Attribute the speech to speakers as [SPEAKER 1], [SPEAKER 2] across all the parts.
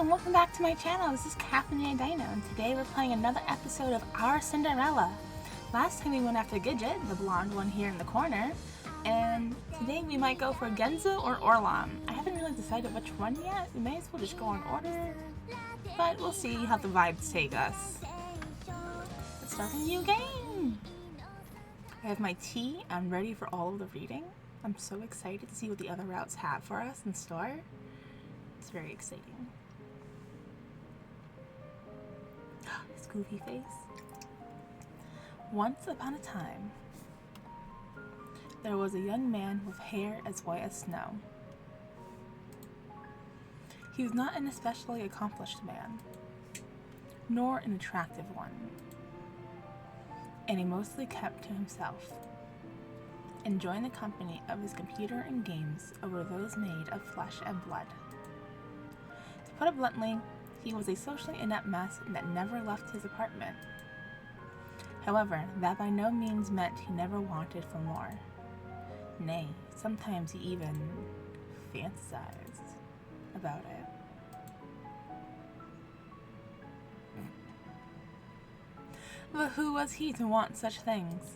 [SPEAKER 1] and welcome back to my channel. This is Kathleen Dino, and today we're playing another episode of our Cinderella. Last time we went after Gidget, the blonde one here in the corner, and today we might go for Genzou or Orlam. I haven't really decided which one yet. We may as well just go in order, but we'll see how the vibes take us. Let's start a new game! I have my tea. I'm ready for all of the reading. I'm so excited to see what the other routes have for us in store. It's very exciting. His goofy face. Once upon a time, there was a young man with hair as white as snow. He was not an especially accomplished man, nor an attractive one, and he mostly kept to himself, enjoying the company of his computer and games over those made of flesh and blood. To put it bluntly, he was a socially inept mess that never left his apartment. However, that by no means meant he never wanted for more. Nay, sometimes he even fantasized about it. But who was he to want such things?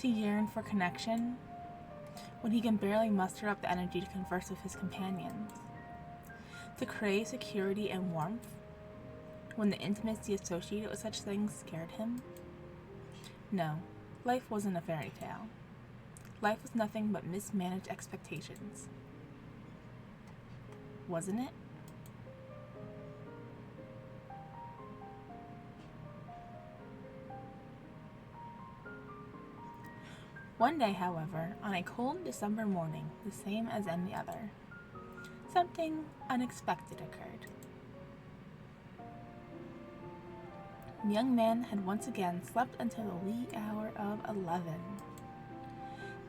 [SPEAKER 1] To yearn for connection, when he can barely muster up the energy to converse with his companions? To crave security and warmth, when the intimacy associated with such things scared him? No, life wasn't a fairy tale. Life was nothing but mismanaged expectations. Wasn't it? One day, however, on a cold December morning, the same as any other, something unexpected occurred. The young man had once again slept until the wee hour of 11.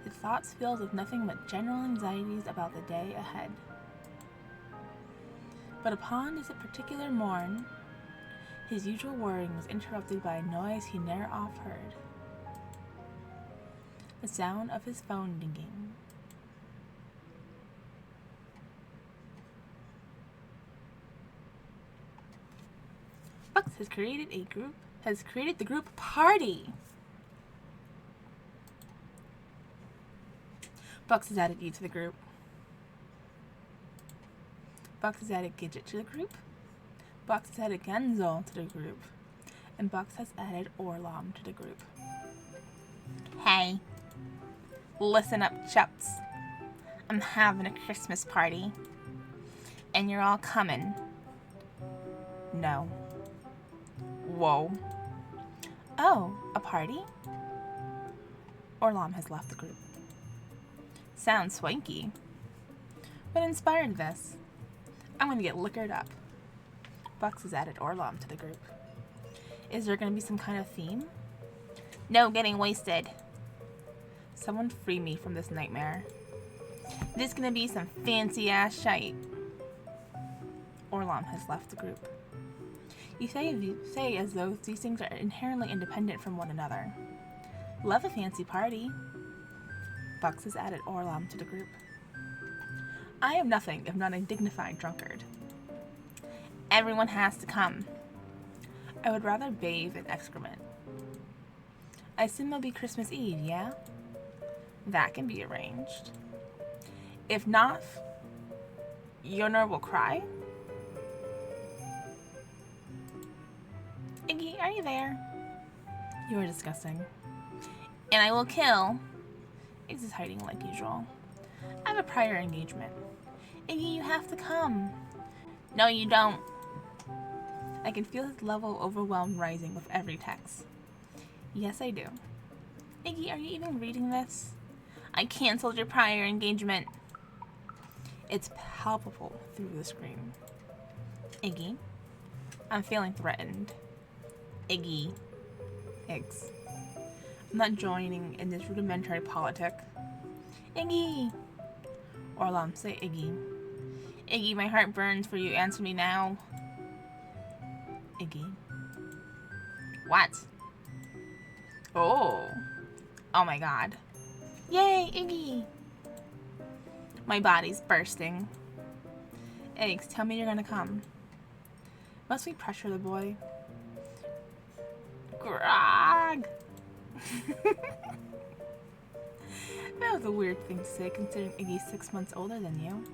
[SPEAKER 1] His thoughts filled with nothing but general anxieties about the day ahead. But upon this particular morn, his usual worrying was interrupted by a noise he ne'er oft heard. The sound of his phone dinging. Bucks has created the group party. Bucks has added you to the group. Bucks has added Gidget to the group. Bucks has added Genzou to the group. And Bucks has added Orlam to the group. Hey. Listen up, chups. I'm having a Christmas party. And you're all coming. No. Whoa. Oh, a party? Orlam has left the group. Sounds swanky. What inspired this? I'm gonna get liquored up. Bucks has added Orlam to the group. Is there gonna be some kind of theme? No getting wasted. Someone free me from this nightmare. This gonna be some fancy ass shite. Orlam has left the group. You say as though these things are inherently independent from one another. Love a fancy party. Bucks has added Orlam to the group. I am nothing if not a dignified drunkard. Everyone has to come. I would rather bathe in excrement. I assume it'll be Christmas Eve, yeah? That can be arranged. If not, Yonor will cry. Iggy, are you there? You are disgusting. And I will kill. Iggy's hiding like usual. I have a prior engagement. Iggy, you have to come. No, you don't. I can feel his level of overwhelm rising with every text. Yes, I do. Iggy, are you even reading this? I canceled your prior engagement. It's palpable through the screen. Iggy, I'm feeling threatened. Iggy. Iggs. I'm not joining in this rudimentary politic. Iggy! Orlam, say Iggy. Iggy, my heart burns for you. Answer me now. Iggy. What? Oh. Oh my god. Yay, Iggy! My body's bursting. Eggs, tell me you're gonna come. Must we pressure the boy? Grog! That was a weird thing to say considering Iggy's 6 months older than you.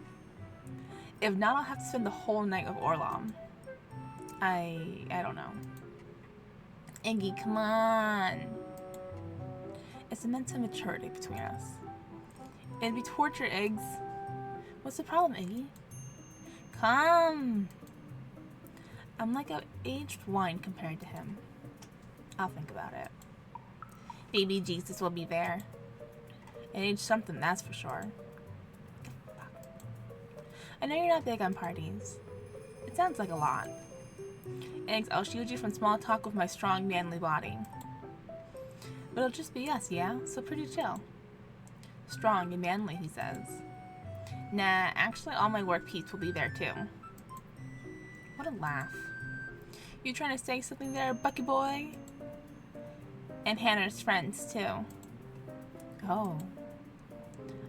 [SPEAKER 1] If not, I'll have to spend the whole night with Orlam. I don't know. Iggy, come on. It's immense immaturity between us. It'd be torture, Iggs. What's the problem, Iggy? Come. I'm like a aged wine compared to him. I'll think about it. Baby Jesus will be there. And aged something, that's for sure. I know you're not big on parties. It sounds like a lot. Eggs, I'll shield you from small talk with my strong, manly body. But it'll just be us, yeah? So pretty chill. Strong and manly, he says. Nah, actually all my work peeps will be there too. What a laugh. You trying to say something there, Bucky boy? And Hannah's friends too. Oh.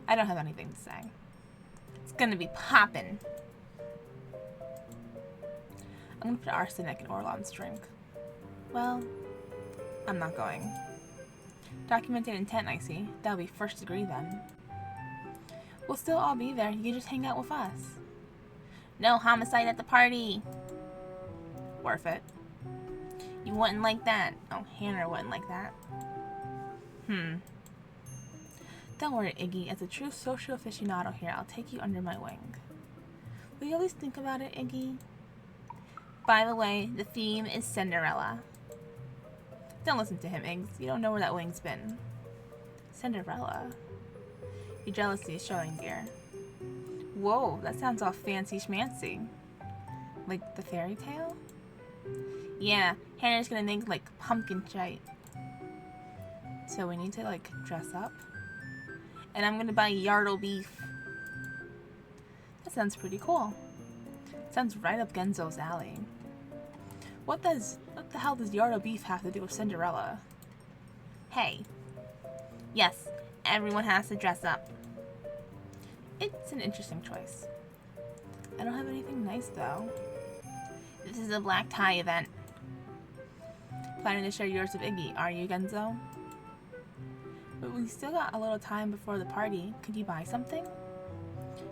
[SPEAKER 1] I don't have anything to say. It's gonna be poppin'. I'm gonna put arsenic in Orlam's drink. Well, I'm not going. Documented intent, I see. That'll be first degree then. We'll still all be there. You can just hang out with us. No homicide at the party. Worth it. You wouldn't like that. Oh, Hannah wouldn't like that. Don't worry, Iggy. As a true social aficionado here, I'll take you under my wing. Will you at least think about it, Iggy? By the way, the theme is Cinderella. Don't listen to him, Iggs. You don't know where that wing's been. Cinderella? Your jealousy is showing, dear. Whoa, that sounds all fancy schmancy. Like the fairy tale? Yeah, Hannah's gonna make like pumpkin shite. So we need to like dress up. And I'm gonna buy Yardle beef. That sounds pretty cool. Sounds right up Genzou's alley. What the hell does Yardle beef have to do with Cinderella? Hey. Yes, everyone has to dress up. It's an interesting choice. I don't have anything nice though. This is a black tie event. Planning to share yours with Iggy, are you, Genzou? But we still got a little time before the party. Could you buy something?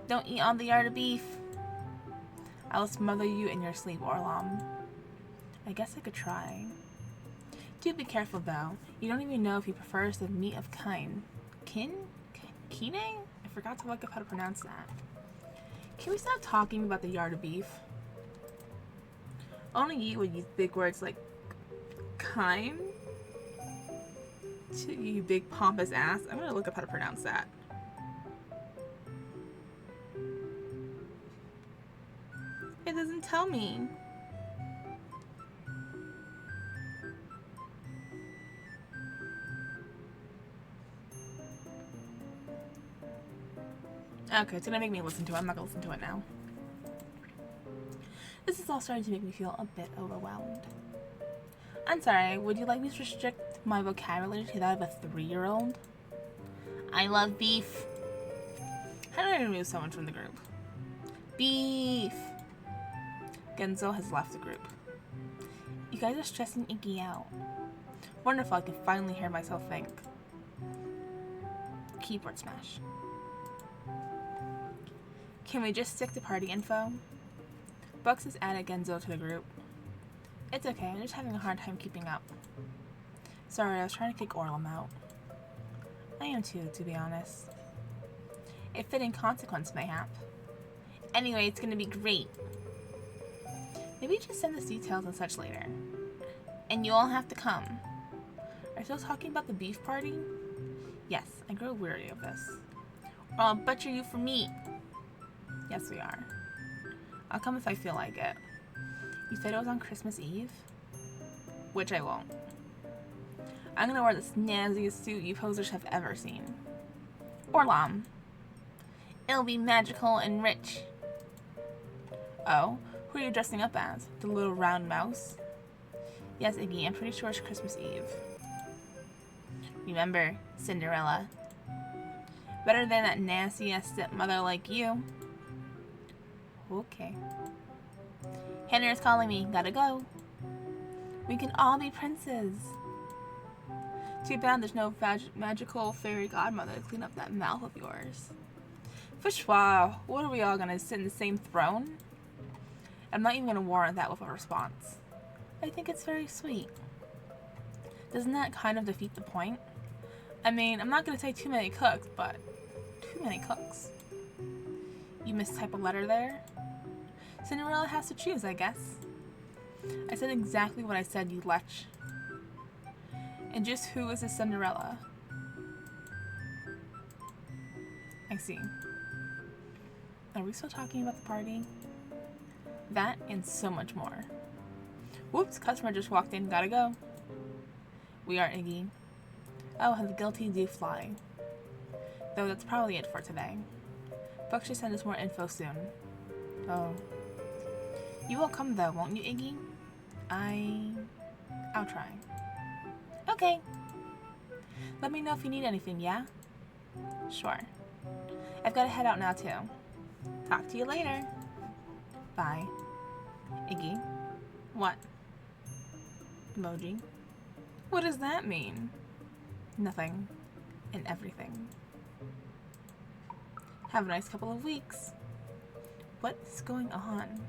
[SPEAKER 1] Don't eat all the yard of beef. I will smother you in your sleep, Orlam. I guess I could try. Do be careful though. You don't even know if he prefers the meat of kine. Kine? I forgot to look up how to pronounce that. Can we stop talking about the yard of beef? Only you would use big words like kine? You big pompous ass. I'm gonna look up how to pronounce that. It doesn't tell me. Okay, it's gonna make me listen to it. I'm not gonna listen to it now. This is all starting to make me feel a bit overwhelmed. I'm sorry, would you like me to restrict my vocabulary to that of a 3-year-old? I love beef. How do I remove someone from the group? Beef! Genzou has left the group. You guys are stressing Iggy out. Wonderful, I can finally hear myself think. Keyboard smash. Can we just stick to party info? Bucks has added Genzou to the group. It's okay, I'm just having a hard time keeping up. Sorry, I was trying to kick Orlam out. I am too, to be honest. A fitting consequence, mayhap. Anyway, it's gonna be great. Maybe just send us details and such later. And you all have to come. Are you still talking about the beef party? Yes, I grow weary of this. Or I'll butcher you for meat. Yes, we are. I'll come if I feel like it. You said it was on Christmas Eve? Which I won't. I'm gonna wear the snazziest suit you posers have ever seen. Orlam. It'll be magical and rich. Oh? Who are you dressing up as? The little round mouse? Yes, Iggy, I'm pretty sure it's Christmas Eve. Remember, Cinderella. Better than that nasty-ass stepmother like you. Okay. Hannah is calling me. Gotta go. We can all be princes. Too bad there's no magical fairy godmother to clean up that mouth of yours. Fishwa, what are we all gonna sit in the same throne? I'm not even gonna warrant that with a response. I think it's very sweet. Doesn't that kind of defeat the point? I mean, I'm not gonna say too many cooks, but too many cooks. You mistype a letter there? Cinderella has to choose, I guess. I said exactly what I said, you lech. And just who is this Cinderella? I see. Are we still talking about the party? That and so much more. Whoops, customer just walked in, gotta go. We are Iggy. Oh, the guilty do fly. Though that's probably it for today. Buck should send us more info soon. Oh. You will come though, won't you, Iggy? I'll try. Okay. Let me know if you need anything, yeah? Sure. I've got to head out now too. Talk to you later. Bye. Iggy. What? Emoji. What does that mean? Nothing and everything. Have a nice couple of weeks. What's going on?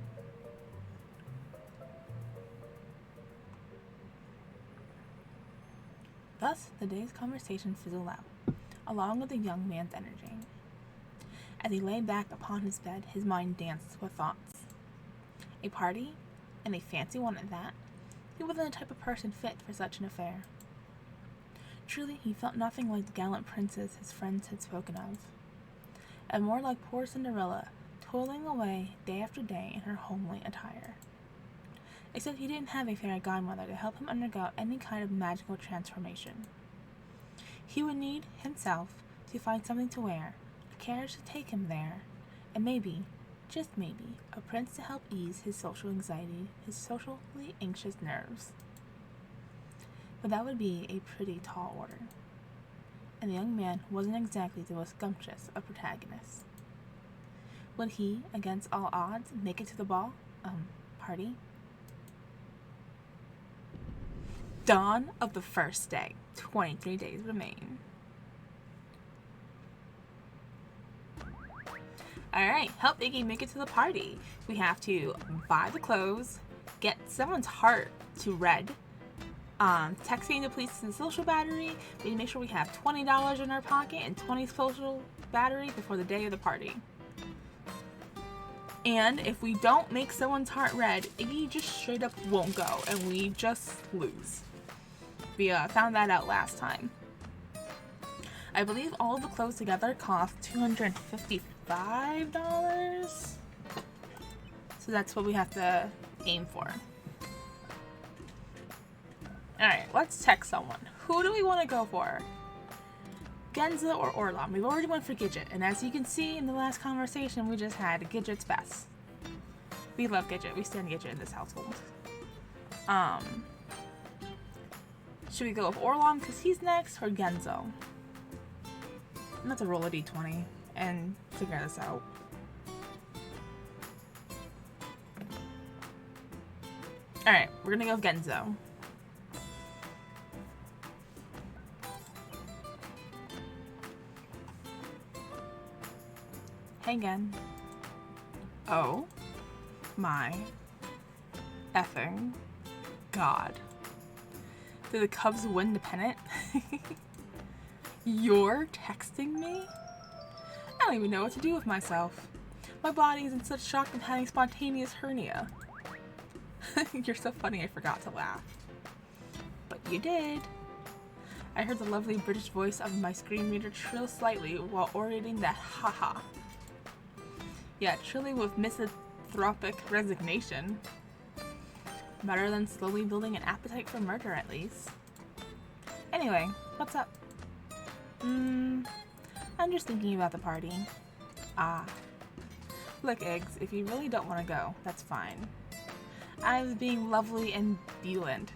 [SPEAKER 1] Thus, the day's conversation fizzled out, along with the young man's energy. As he lay back upon his bed, his mind danced with thoughts. A party, and a fancy one at that? He wasn't the type of person fit for such an affair. Truly, he felt nothing like the gallant princess his friends had spoken of, and more like poor Cinderella, toiling away day after day in her homely attire. Except he didn't have a fairy godmother to help him undergo any kind of magical transformation. He would need, himself, to find something to wear, a carriage to take him there, and maybe, just maybe, a prince to help ease his social anxiety, his socially anxious nerves. But that would be a pretty tall order, and the young man wasn't exactly the most scrumptious of protagonists. Would he, against all odds, make it to the ball? Party? Dawn of the first day. 23 days remain. Alright, help Iggy make it to the party. We have to buy the clothes, get someone's heart to red, texting the police and social battery. We need to make sure we have $20 in our pocket and 20 social battery before the day of the party. And if we don't make someone's heart red, Iggy just straight up won't go and we just lose. We found that out last time. I believe all of the clothes together cost $255. So that's what we have to aim for. Alright, let's text someone. Who do we want to go for? Genzou or Orlam? We've already went for Gidget, and as you can see in the last conversation we just had, Gidget's best. We love Gidget. We stand Gidget in this household. Should we go with Orlam because he's next, or Genzou? I'm going to roll a d20 and figure this out. Alright, we're gonna go with Genzou. Hey again. Oh my effing god. Did the Cubs win the pennant? You're texting me? I don't even know what to do with myself. My body is in such shock from having spontaneous hernia. You're so funny I forgot to laugh. But you did. I heard the lovely British voice of my screen reader trill slightly while orating that haha. Yeah, trilling with misanthropic resignation. Better than slowly building an appetite for murder, at least. Anyway, what's up? I'm just thinking about the party. Ah. Look, Eggs, if you really don't want to go, that's fine. I was being lovely and ambulant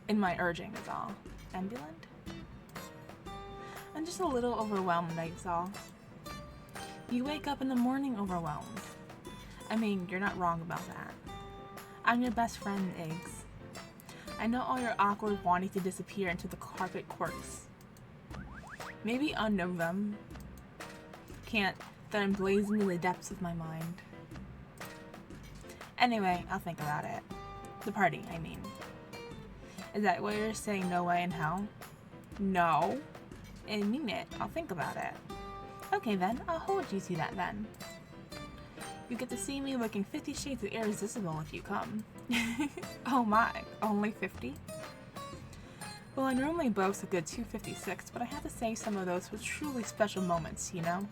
[SPEAKER 1] in my urging, is all. Ambulant? I'm just a little overwhelmed, that's all. You wake up in the morning overwhelmed. I mean, you're not wrong about that. I'm your best friend, Eggs. I know all your awkward wanting to disappear into the carpet quirks. Maybe unknow them. Can't, they're emblazoned in the depths of my mind. Anyway, I'll think about it. The party, I mean. Is that what you're saying, no way in hell? No. I mean it. I'll think about it. Okay then, I'll hold you to that then. You get to see me looking 50 shades of irresistible if you come. Oh my, only 50? Well, I normally boast a good 256, but I have to say some of those were truly special moments, you know?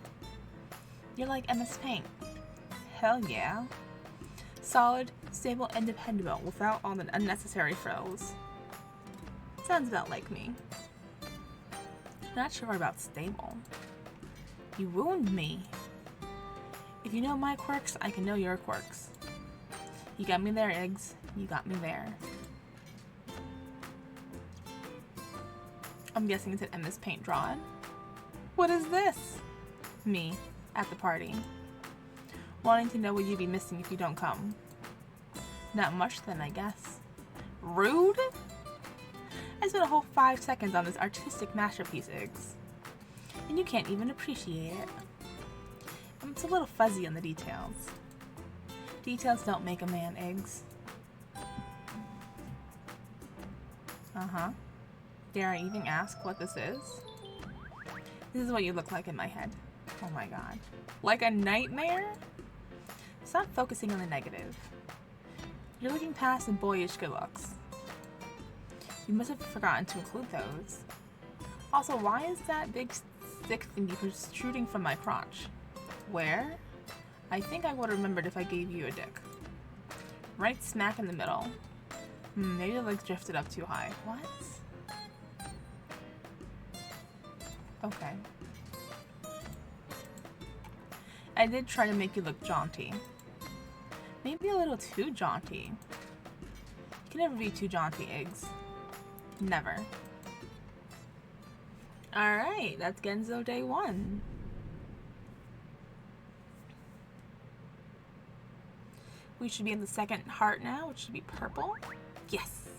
[SPEAKER 1] You're like MS Paint. Hell yeah. Solid, stable, and dependable without all the unnecessary frills. Sounds about like me. Not sure about stable. You wound me. If you know my quirks, I can know your quirks. You got me there, Eggs. You got me there. I'm guessing it's an MS Paint drawing. What is this? Me, at the party. Wanting to know what you'd be missing if you don't come. Not much then, I guess. Rude? I spent a whole 5 seconds on this artistic masterpiece, Eggs. And you can't even appreciate it. It's a little fuzzy on the details. Details don't make a man, Eggs. Uh-huh. Dare I even ask what this is? This is what you look like in my head. Oh my god. Like a nightmare? Stop focusing on the negative. You're looking past the boyish good looks. You must have forgotten to include those. Also, why is that big stick thingy protruding from my crotch? Where? I think I would have remembered if I gave you a dick. Right smack in the middle. Maybe the legs drifted up too high. What? Okay. I did try to make you look jaunty. Maybe a little too jaunty. You can never be too jaunty, Eggs. Never. Alright, that's Genzou day 1. We should be in the second heart now, which should be purple. Yes!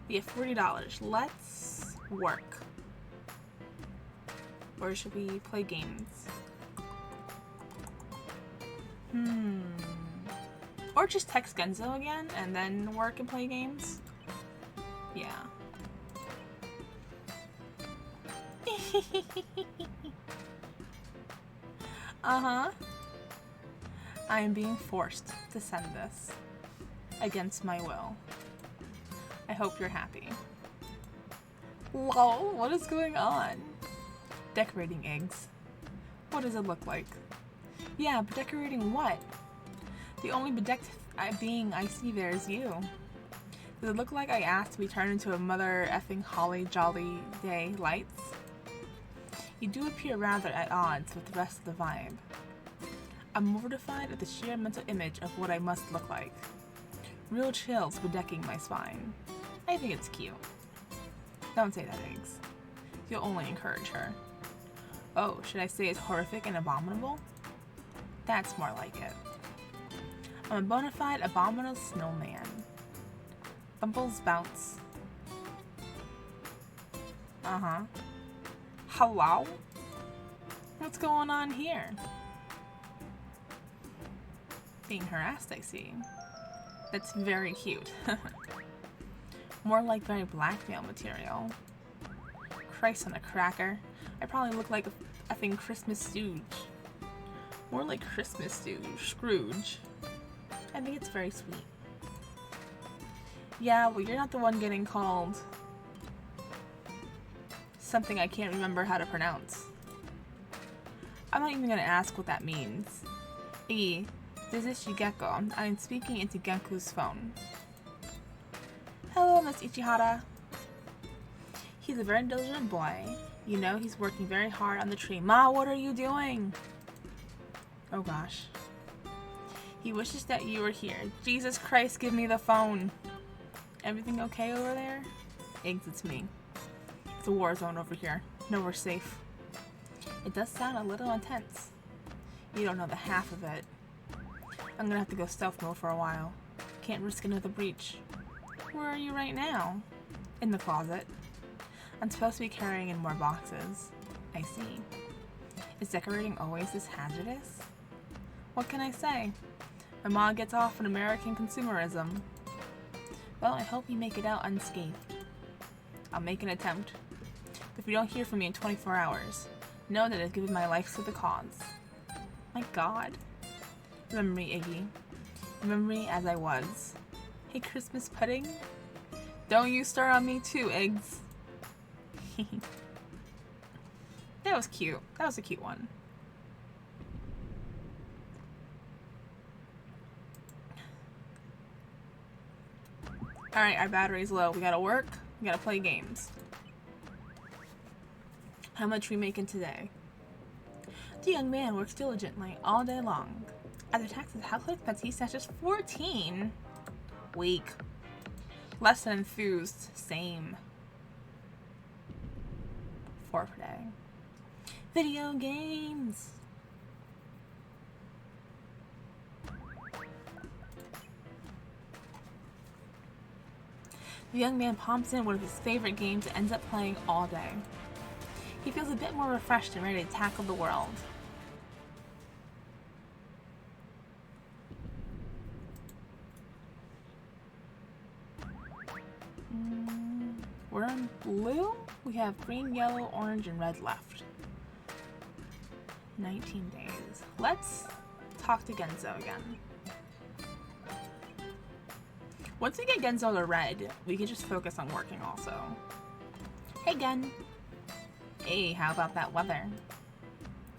[SPEAKER 1] We have $40. Let's work. Or should we play games? Or just text Genzou again and then work and play games? Yeah. Uh-huh. I am being forced to send this. Against my will. I hope you're happy. Lol, what is going on? Decorating Eggs. What does it look like? Yeah, but decorating what? The only bedecked being I see there is you. Does it look like I asked to be turned into a mother effing holly jolly day lights? You do appear rather at odds with the rest of the vibe. I'm mortified at the sheer mental image of what I must look like. Real chills bedecking my spine. I think it's cute. Don't say that, Eggs. You'll only encourage her. Oh, should I say it's horrific and abominable? That's more like it. I'm a bona fide abominable snowman. Bumbles bounce. Uh-huh. Hello? What's going on here? Being harassed, I see. That's very cute. More like very blackmail material. Christ on a cracker. I probably look like a effing Christmas Stooge. More like Christmas Stooge. Scrooge. I think it's very sweet. Yeah, well, you're not the one getting called something I can't remember how to pronounce. I'm not even gonna ask what that means. This is Shigeko. I'm speaking into Genku's phone. Hello, Miss Ichihara. He's a very diligent boy. You know he's working very hard on the tree. Ma, what are you doing? Oh gosh. He wishes that you were here. Jesus Christ, give me the phone. Everything okay over there? Eggs, it's me. It's a war zone over here. Nowhere safe. It does sound a little intense. You don't know the half of it. I'm gonna have to go stealth mode for a while. Can't risk another breach. Where are you right now? In the closet. I'm supposed to be carrying in more boxes. I see. Is decorating always this hazardous? What can I say? My mom gets off on American consumerism. Well, I hope you make it out unscathed. I'll make an attempt. If you don't hear from me in 24 hours, know that I've given my life to the cause. My God. Remember me, Iggy. Remember me as I was. Hey, Christmas pudding? Don't you star on me too, eggs. That was cute. That was a cute one. Alright, our battery's low. We gotta work. We gotta play games. How much we making today? The young man works diligently all day long. After taxes, household expense he snatches 14. Weak. Less than enthused. Same. 4 per day. Video games. The young man palms in one of his favorite games and ends up playing all day. He feels a bit more refreshed and ready to tackle the world. We're in blue? We have green, yellow, orange, and red left. 19 days. Let's talk to Genzou again. Once we get Genzou to red, we can just focus on working also. Hey, Gen. Hey, how about that weather?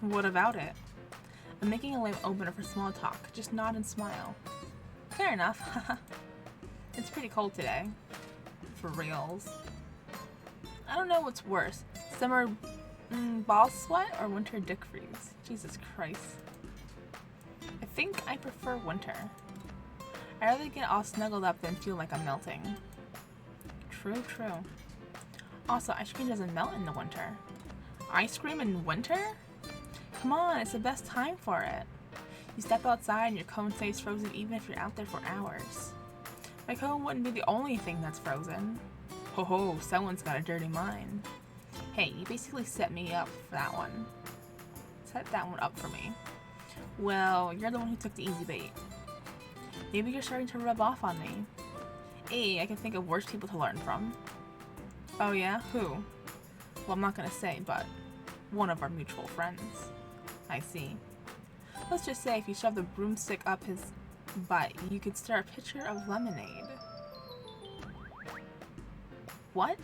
[SPEAKER 1] What about it? I'm making a lame opener for small talk. Just nod and smile. Fair enough. It's pretty cold today. For reals. I don't know what's worse. Summer ball sweat or winter dick freeze? Jesus Christ. I think I prefer winter. I'd rather get all snuggled up than feel like I'm melting. True, true. Also, ice cream doesn't melt in the winter. Ice cream in winter? Come on, it's the best time for it. You step outside and your cone stays frozen even if you're out there for hours. My cone wouldn't be the only thing that's frozen. Ho ho, someone's got a dirty mind. Hey, you basically set me up for that one. Set that one up for me. Well, you're the one who took the easy bait. Maybe you're starting to rub off on me. Hey, I can think of worse people to learn from. Oh yeah? Who? Well, I'm not gonna say, but one of our mutual friends. I see. Let's just say if you shove the broomstick up his butt, you could stir a pitcher of lemonade. What?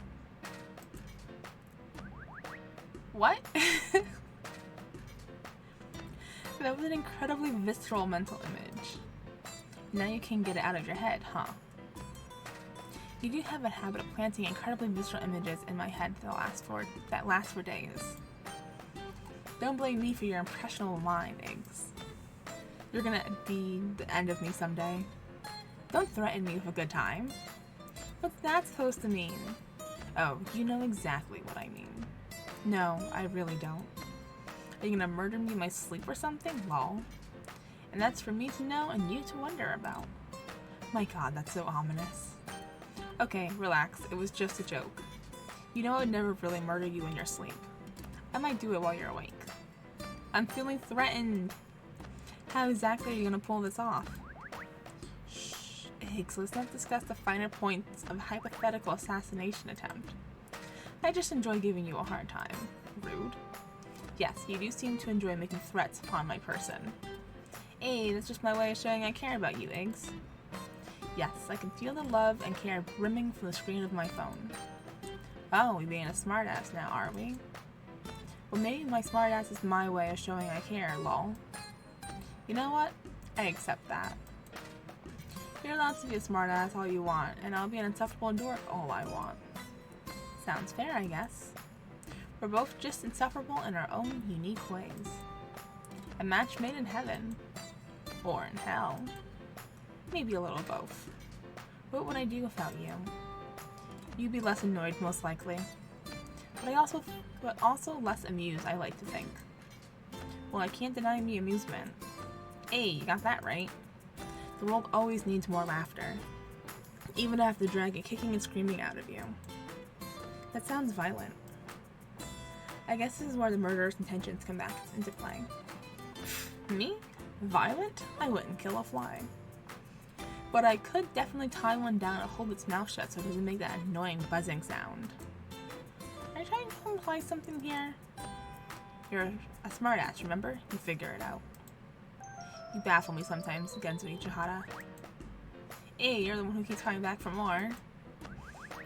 [SPEAKER 1] What? That was an incredibly visceral mental image. Now you can get it out of your head, huh? You do have a habit of planting incredibly visceral images in my head that last for days. Don't blame me for your impressionable mind, Eggs. You're gonna be the end of me someday. Don't threaten me with a good time. What's that supposed to mean? Oh, you know exactly what I mean. No, I really don't. Are you gonna murder me in my sleep or something? Lol. And that's for me to know and you to wonder about. My God, that's so ominous. Okay, relax. It was just a joke. You know I would never really murder you in your sleep. I might do it while you're awake. I'm feeling threatened. How exactly are you gonna pull this off? Shh, Higgs, let's not discuss the finer points of a hypothetical assassination attempt. I just enjoy giving you a hard time. Rude. Yes, you do seem to enjoy making threats upon my person. Hey, that's just my way of showing I care about you, Eggs. Yes, I can feel the love and care brimming from the screen of my phone. Oh, we being a smartass now, are we? Well, maybe my smartass is my way of showing I care, lol. You know what? I accept that. You're allowed to be a smartass all you want, and I'll be an insufferable dork all I want. Sounds fair, I guess. We're both just insufferable in our own unique ways. A match made in heaven. Or in hell. Maybe a little both. What would I do without you? You'd be less annoyed, most likely. But also less amused, I like to think. Well, I can't deny me amusement. Hey, you got that right. The world always needs more laughter, even to have to drag it kicking and screaming out of you. That sounds violent. I guess this is where the murderer's intentions come back into play. Me? Violent? I wouldn't kill a fly. But I could definitely tie one down and hold its mouth shut so it doesn't make that annoying buzzing sound. Are you trying to imply something here? You're a smartass, remember? You figure it out. You baffle me sometimes, Genzou Ichihara. Hey, you're the one who keeps coming back for more.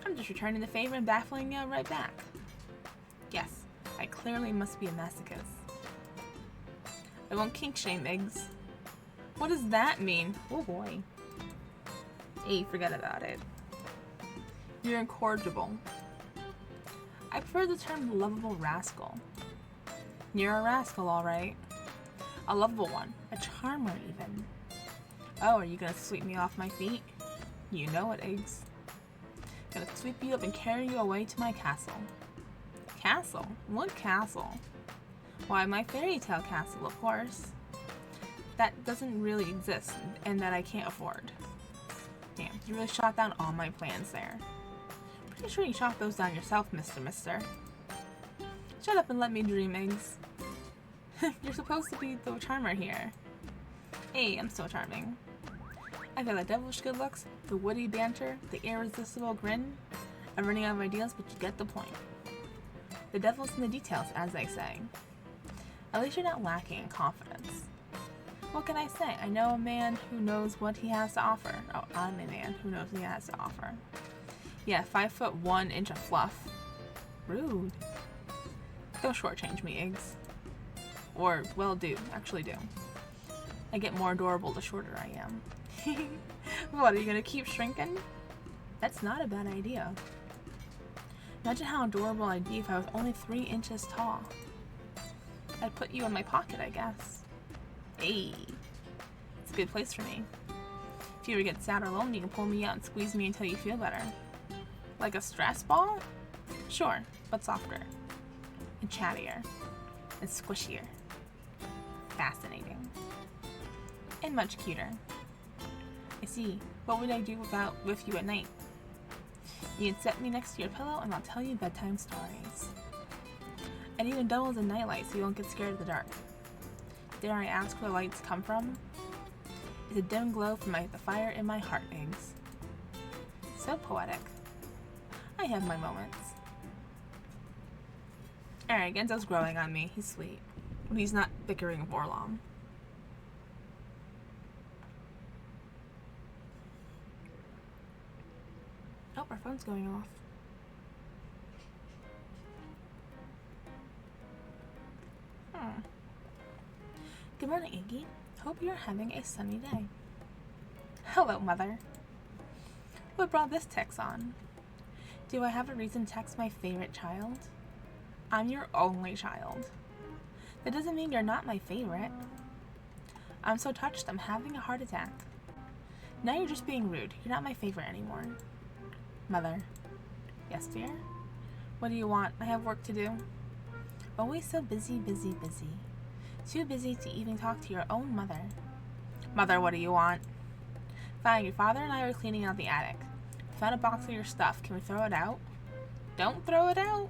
[SPEAKER 1] I'm just returning the favor and baffling you right back. Yes, I clearly must be a masochist. I won't kink shame, Iggs. What does that mean? Oh boy. Hey, forget about it. You're incorrigible. I prefer the term lovable rascal. You're a rascal, alright. A lovable one. A charmer, even. Oh, are you gonna sweep me off my feet? You know it, Iggs. Gonna sweep you up and carry you away to my castle. Castle? What castle? Why, my fairy tale castle, of course. That doesn't really exist, and that I can't afford. Damn, you really shot down all my plans there. Pretty sure you shot those down yourself, Mister. Shut up and let me dream, Iggs. You're supposed to be the charmer here. Hey, I'm so charming. I've got the devilish good looks, the witty banter, the irresistible grin. I'm running out of ideas, but you get the point. The devil's in the details, as they say. At least you're not lacking in confidence. What can I say? I know a man who knows what he has to offer. Oh, I'm a man who knows what he has to offer. Yeah, 5'1" of fluff. Rude. Don't shortchange me, Iggs. Or, well, actually do. I get more adorable the shorter I am. What, are you gonna keep shrinking? That's not a bad idea. Imagine how adorable I'd be if I was only 3 inches tall. I'd put you in my pocket, I guess. Hey, it's a good place for me. If you ever get sad or lonely, you can pull me out and squeeze me until you feel better. Like a stress ball? Sure, but softer. And chattier. And squishier. Fascinating. And much cuter. I see. What would I do with you at night? You can set me next to your pillow and I'll tell you bedtime stories. I'd even double as a nightlight so you won't get scared of the dark. Dare I ask where the lights come from? It's a dim glow from the fire in my heart, Iggs. So poetic. I have my moments. Alright, Genzou's growing on me. He's sweet. But he's not bickering for long. Oh, our phone's going off. Good morning, Iggy. Hope you're having a sunny day. Hello, Mother. What brought this text on? Do I have a reason to text my favorite child? I'm your only child. That doesn't mean you're not my favorite. I'm so touched I'm having a heart attack. Now you're just being rude. You're not my favorite anymore. Mother. Yes, dear? What do you want? I have work to do. Always so busy. Too busy to even talk to your own mother. Mother, what do you want? Fine, your father and I are cleaning out the attic. We found a box of your stuff. Can we throw it out? Don't throw it out.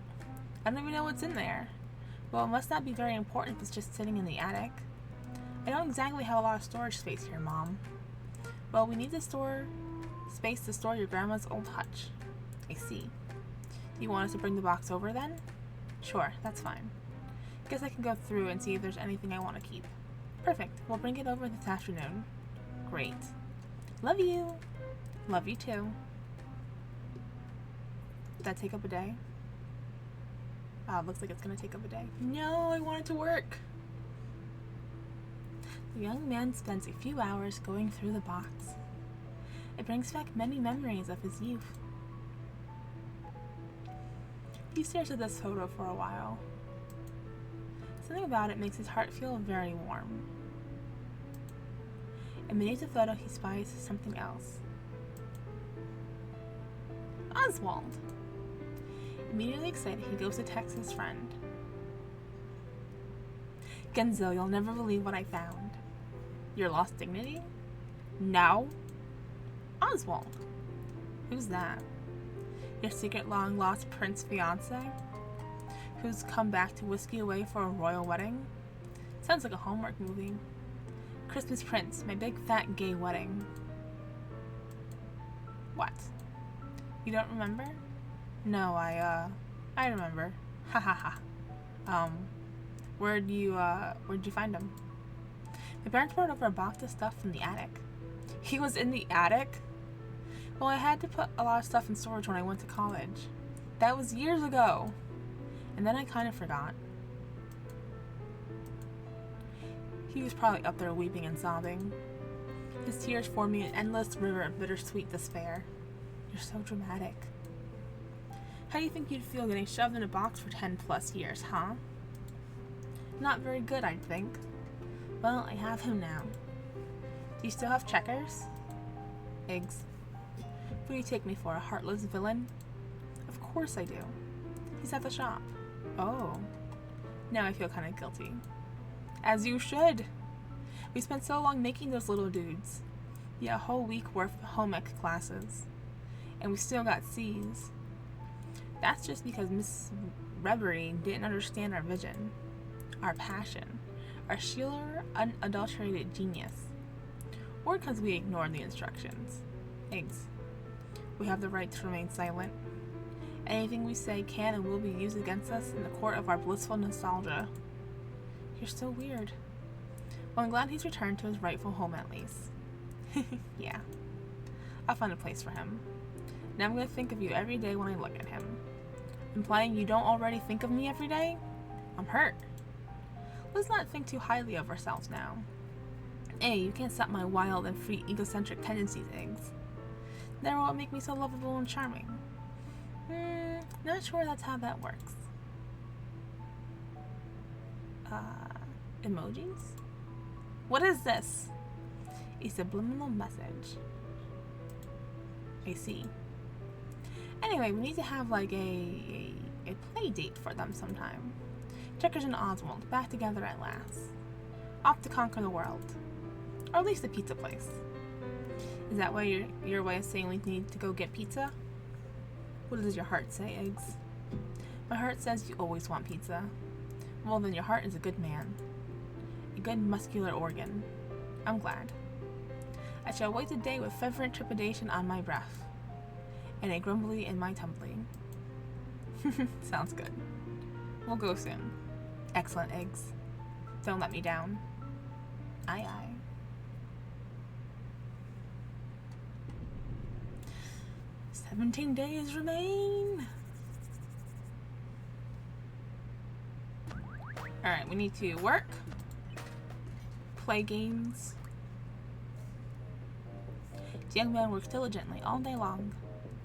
[SPEAKER 1] I don't even know what's in there. Well, it must not be very important if it's just sitting in the attic. I don't exactly have a lot of storage space here, Mom. Well, we need space to store your grandma's old hutch. I see. Do you want us to bring the box over then? Sure, that's fine. Guess I can go through and see if there's anything I want to keep. Perfect. We'll bring it over this afternoon. Great. Love you. Love you too. Did that take up a day? It looks like it's gonna take up a day. No, I want it to work. The young man spends a few hours going through the box. It brings back many memories of his youth. He stares at this photo for a while. Something about it makes his heart feel very warm. And beneath the photo he spies something else. Oswald! Immediately excited, he goes to text his friend. Genzou, you'll never believe what I found. Your lost dignity? No. Oswald. Who's that? Your secret long-lost prince fiance? Who's come back to whisk you away for a royal wedding? Sounds like a Hallmark movie. Christmas Prince, my big fat gay wedding. What? You don't remember? No, I remember. Ha ha ha. Where'd you find him? My parents brought over a box of stuff from the attic. He was in the attic? Well, I had to put a lot of stuff in storage when I went to college. That was years ago. And then I kind of forgot. He was probably up there weeping and sobbing. His tears forming an endless river of bittersweet despair. You're so dramatic. How do you think you'd feel getting shoved in a box for 10 plus years, huh? Not very good, I'd think. Well, I have him now. Do you still have checkers? Eggs. What do you take me for, a heartless villain? Of course I do. He's at the shop. Oh. Now I feel kind of guilty. As you should. We spent so long making those little dudes. Yeah, a whole week worth of home ec classes. And we still got C's. That's just because Miss Reverie didn't understand our vision, our passion, our sheer, unadulterated genius. Or because we ignored the instructions. Eggs. We have the right to remain silent. Anything we say can and will be used against us in the court of our blissful nostalgia. You're so weird. Well, I'm glad he's returned to his rightful home at least. Yeah. I'll find a place for him. Now I'm going to think of you every day when I look at him. Implying you don't already think of me every day? I'm hurt. Let's not think too highly of ourselves now. Hey, you can't stop my wild and free egocentric tendencies, Eggs. They're what make me so lovable and charming. Not sure that's how that works. Emojis? What is this? A subliminal message. I see. Anyway, we need to have like a play date for them sometime. Checkers and Oswald, back together at last. Off to conquer the world. Or at least the pizza place. Is that why your way of saying we need to go get pizza? What does your heart say, Eggs? My heart says you always want pizza. Well, then your heart is a good man. A good muscular organ. I'm glad. I shall wait the day with fervent trepidation on my breath. And a grumbly in my tumbling. Sounds good. We'll go soon. Excellent, Eggs. Don't let me down. Aye, aye. "17 days remain." Alright, we need to work, play games. The young man works diligently all day long.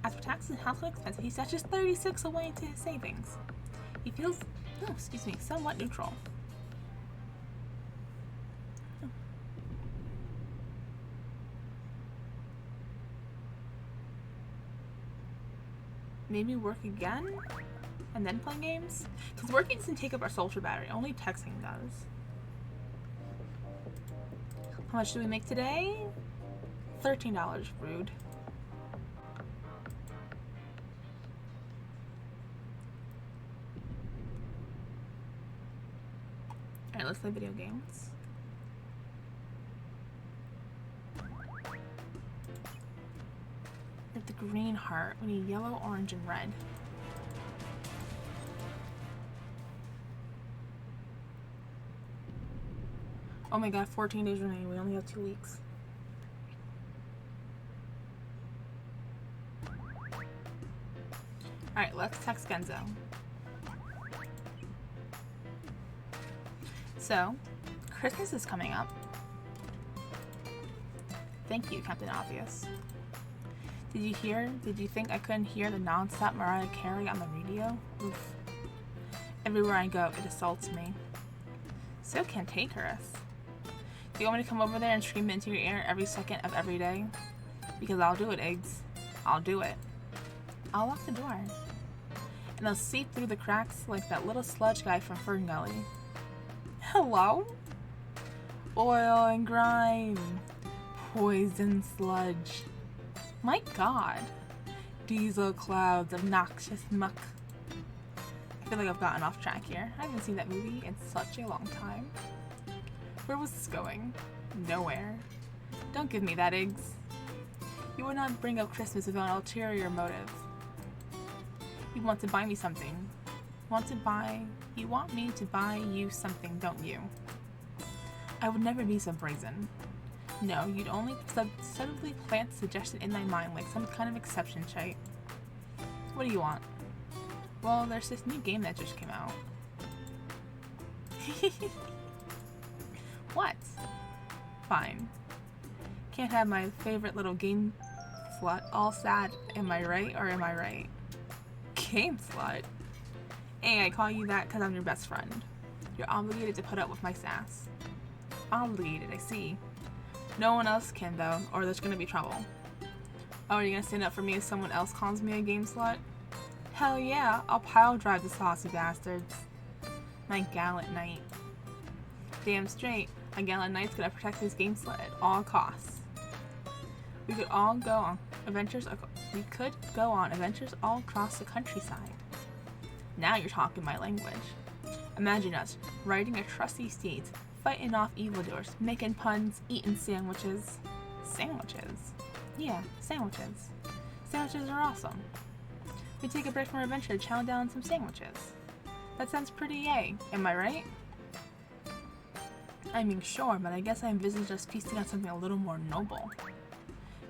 [SPEAKER 1] As for taxes and household expenses, he stashes 36 away into his savings. He feels, somewhat neutral. Maybe work again? And then play games? Because working doesn't take up our social battery, only texting does. How much do we make today? $13. Rude. Alright, let's play video games. With the green heart, we need yellow, orange, and red. Oh my god, 14 days remaining. We only have 2 weeks. Alright, let's text Genzou. So, Christmas is coming up. Thank you, Captain Obvious. Did you think I couldn't hear the non-stop Mariah Carey on the radio? Oof. Everywhere I go, it assaults me. So cantankerous. Do you want me to come over there and scream it into your ear every second of every day? Because I'll do it, Eggs. I'll do it. I'll lock the door. And I'll seep through the cracks like that little sludge guy from Fern Gully. Hello? Oil and grime. Poison sludge. My god. Diesel clouds of noxious muck. I feel like I've gotten off track here. I haven't seen that movie in such a long time. Where was this going? Nowhere. Don't give me that, Iggs. You would not bring up Christmas without an ulterior motive. You want to buy me something. You want me to buy you something, don't you? I would never be so brazen. No, you'd only subtly plant suggestion in my mind like some kind of exception shite. What do you want? Well, there's this new game that just came out. What? Fine. Can't have my favorite little game slut all sad, am I right or am I right? Game slut? Hey, I call you that because I'm your best friend. You're obligated to put up with my sass. Obligated, I see. No one else can though, or there's gonna be trouble. Oh, are you gonna stand up for me if someone else calls me a game slut? Hell yeah, I'll pile drive the saucy bastards. My gallant knight. Damn straight, a gallant knight's gonna protect his game slut at all costs. We could go on adventures all across the countryside. Now you're talking my language. Imagine us riding a trusty steed, fighting off evildoers, making puns, eating sandwiches. Sandwiches? Yeah, sandwiches. Sandwiches are awesome. We take a break from our adventure to chow down some sandwiches. That sounds pretty yay, am I right? I mean, sure, but I guess I envisaged us feasting on something a little more noble.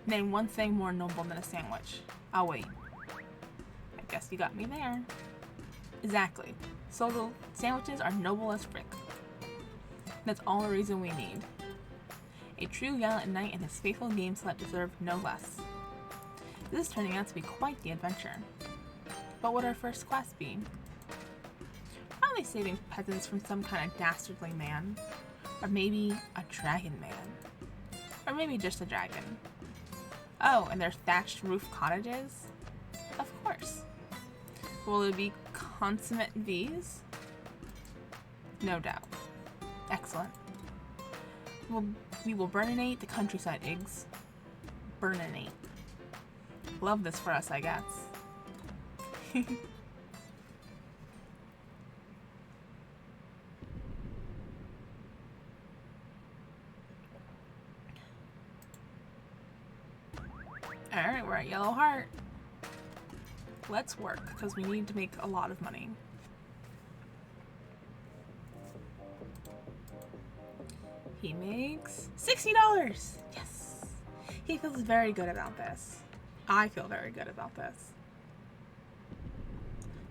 [SPEAKER 1] Name one thing more noble than a sandwich. I'll wait. I guess you got me there. Exactly. So sandwiches are noble as frick. That's all the reason we need. A true gallant knight and his faithful game slut deserve no less. This is turning out to be quite the adventure. What would our first quest be? Probably saving peasants from some kind of dastardly man. Or maybe a dragon man. Or maybe just a dragon. Oh, and there's thatched roof cottages? Of course. Will it be consummate V's? No doubt. Excellent. We will burninate the countryside, Iggs. Burninate. Love this for us, I guess. Alright, we're at Yellow Heart. Let's work, because we need to make a lot of money. He makes $60! Yes! He feels very good about this. I feel very good about this.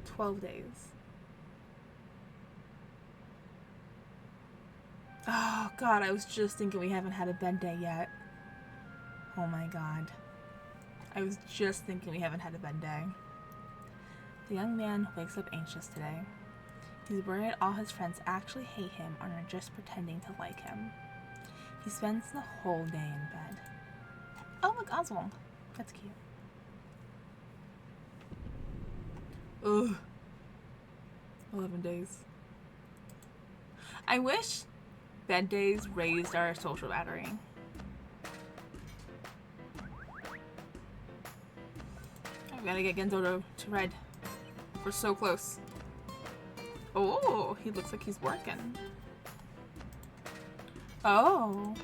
[SPEAKER 1] 12 days. Oh god, I was just thinking we haven't had a bed day yet. Oh my god. I was just thinking we haven't had a bed day. The young man wakes up anxious today. He's worried all his friends actually hate him and are just pretending to like him. He spends the whole day in bed. Oh look, Oswald. That's cute. Ugh. 11 days. I wish bed days raised our social battery. I've gotta get Genzou to red. We're so close. Oh, he looks like he's working. Oh,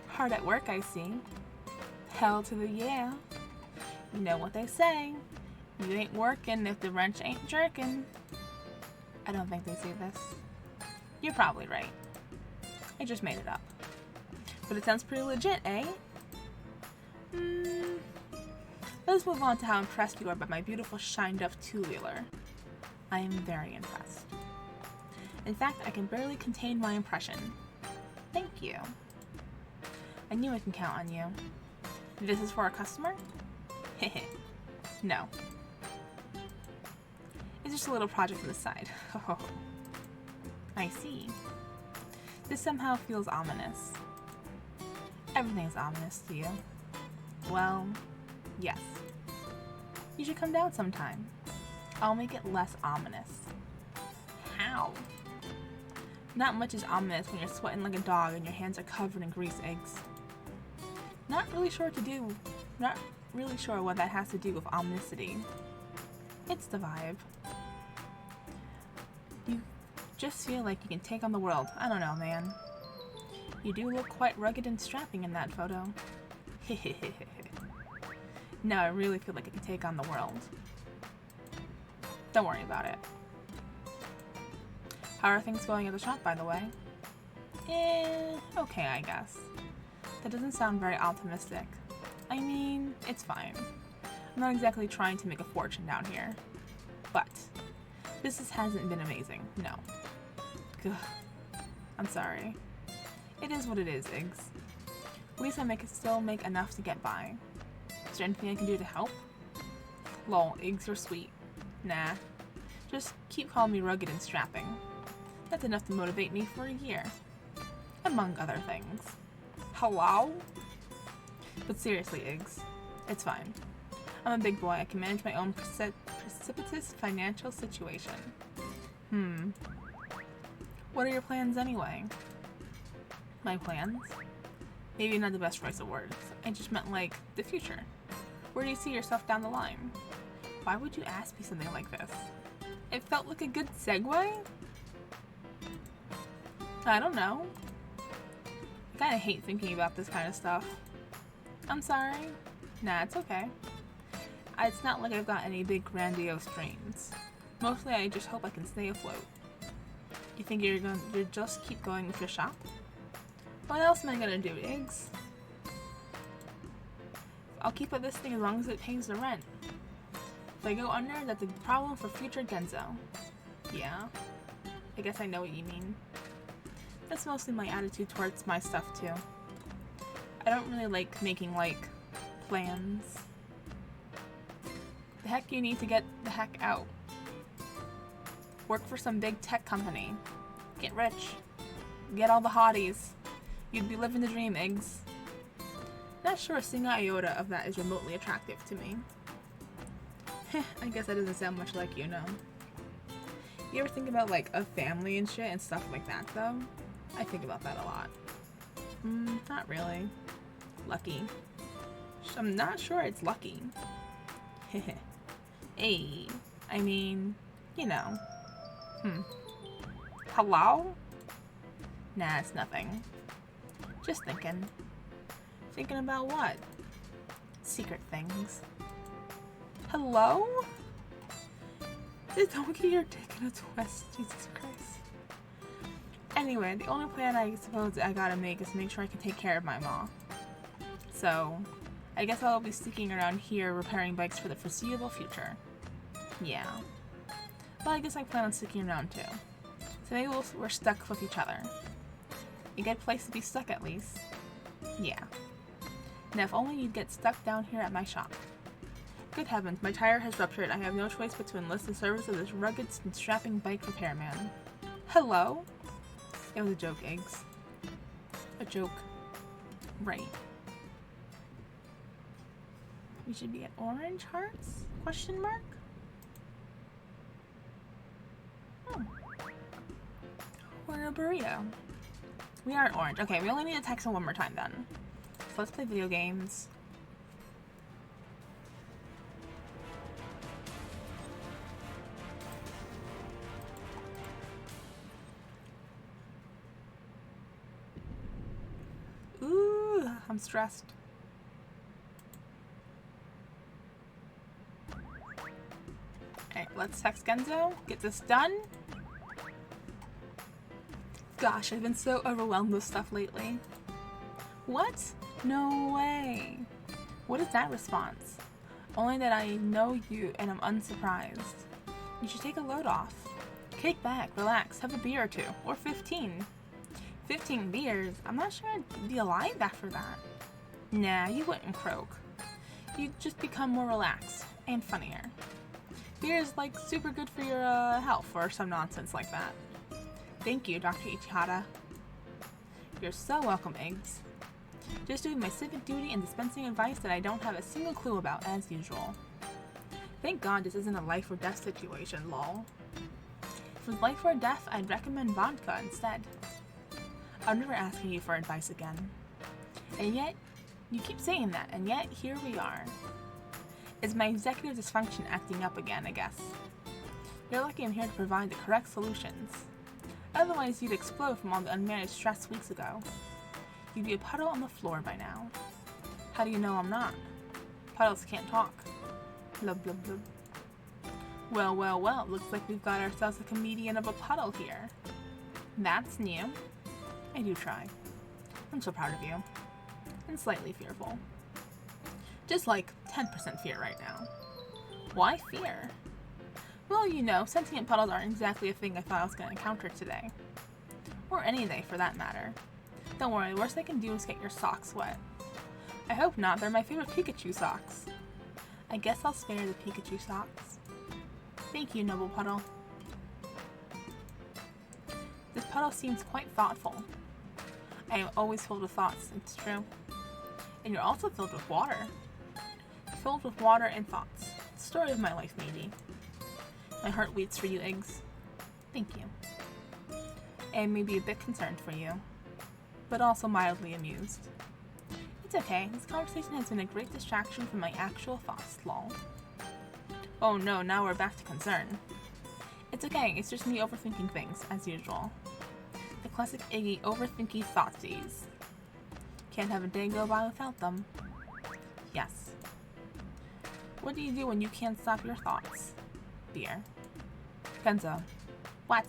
[SPEAKER 1] hard at work, I see. Hell to the yeah. You know what they say. You ain't working if the wrench ain't jerking. I don't think they say this. You're probably right. I just made it up. But it sounds pretty legit, eh? Let's move on to how impressed you are by my beautiful shined-up two-wheeler. I am very impressed. In fact, I can barely contain my impression. Thank you. I knew I can count on you. This is for a customer? Hehe. No. It's just a little project on the side. I see. This somehow feels ominous. Everything's ominous to you. Well, yes. You should come down sometime. I'll make it less ominous. How? Not much is ominous when you're sweating like a dog and your hands are covered in grease eggs. Not really sure what that has to do with omnicity. It's the vibe. You just feel like you can take on the world. I don't know, man. You do look quite rugged and strapping in that photo. No, I really feel like I can take on the world. Don't worry about it. How are things going at the shop, by the way? Okay, I guess. That doesn't sound very optimistic. I mean, it's fine. I'm not exactly trying to make a fortune down here. But, business hasn't been amazing, no. Ugh. I'm sorry. It is what it is, Iggs. At least I still make enough to get by. Is there anything I can do to help? Lol, Iggs are sweet. Nah. Just keep calling me rugged and strapping. That's enough to motivate me for a year. Among other things. Hello? But seriously, Iggs, it's fine. I'm a big boy. I can manage my own precipitous financial situation. What are your plans anyway? My plans? Maybe not the best choice of words. I just meant, like, the future. Where do you see yourself down the line? Why would you ask me something like this? It felt like a good segue? I don't know. I kinda hate thinking about this kind of stuff. I'm sorry. Nah, it's okay. It's not like I've got any big grandiose dreams. Mostly I just hope I can stay afloat. You think you're just keep going with your shop? What else am I gonna do, Iggs? I'll keep at this thing as long as it pays the rent. If I go under, that's a problem for future Genzou. Yeah, I guess I know what you mean. That's mostly my attitude towards my stuff too. I don't really like making, like, plans. The heck you need to get the heck out. Work for some big tech company. Get rich. Get all the hotties. You'd be living the dream, Iggs. Not sure a single iota of that is remotely attractive to me. I guess that doesn't sound much like you, no. You ever think about, like, a family and shit and stuff like that, though? I think about that a lot. Not really. Lucky. I'm not sure it's lucky. Hey, I mean, you know. Hello? Nah, it's nothing. Just thinking. Thinking about what? Secret things. Hello? Don't get your dick in a twist, Jesus Christ. Anyway, the only plan I suppose I gotta make is make sure I can take care of my mom. So, I guess I'll be sticking around here repairing bikes for the foreseeable future. Yeah. Well, I guess I plan on sticking around too. So maybe we're stuck with each other. A good place to be stuck at least. Yeah. Now if only you'd get stuck down here at my shop. Good heavens, my tire has ruptured. I have no choice but to enlist the service of this rugged and strapping bike repairman. Hello? It was a joke, Iggs. A joke. Right. We should be at orange hearts? Question mark? Oh. We're a burrito. We are at orange. Okay, we only need to text him one more time then. So let's play video games. Ooh, I'm stressed. Alright, let's text Genzou. Get this done. Gosh, I've been so overwhelmed with stuff lately. What? No way. What is that response? Only that I know you and I'm unsurprised. You should take a load off. Kick back, relax, have a beer or two. Or 15. 15 beers? I'm not sure I'd be alive after that. Nah, you wouldn't croak. You'd just become more relaxed and funnier. Beer is like super good for your health or some nonsense like that. Thank you, Dr. Ichihara. You're so welcome, Iggs. Just doing my civic duty and dispensing advice that I don't have a single clue about, as usual. Thank God this isn't a life or death situation, lol. If it was life or death, I'd recommend vodka instead. I'm never asking you for advice again. And yet, You keep saying that, and yet here we are. Is my executive dysfunction acting up again, I guess? You're lucky I'm here to provide the correct solutions. Otherwise, you'd explode from all the unmanaged stress weeks ago. You'd be a puddle on the floor by now. How do you know I'm not? Puddles can't talk. Blub, blub, blub. Well, well, well, looks like we've got ourselves a comedian of a puddle here. That's new. I do try. I'm so proud of you. And slightly fearful. Just like 10% fear right now. Why fear? Well, you know, sentient puddles aren't exactly a thing I thought I was going to encounter today. Or any day, for that matter. Don't worry, the worst they can do is get your socks wet. I hope not, they're my favorite Pikachu socks. I guess I'll spare the Pikachu socks. Thank you, noble puddle. This puddle seems quite thoughtful. I am always filled with thoughts, it's true. And you're also filled with water. Filled with water and thoughts. The story of my life, maybe. My heart waits for you, Eggs. Thank you. And maybe a bit concerned for you, but also mildly amused. It's okay, this conversation has been a great distraction from my actual thoughts, lol. Oh no, now we're back to concern. It's okay, it's just me overthinking things, as usual. The classic Iggy overthinky thoughtsies. Can't have a day go by without them. Yes. What do you do when you can't stop your thoughts? Beer. Genzou. What?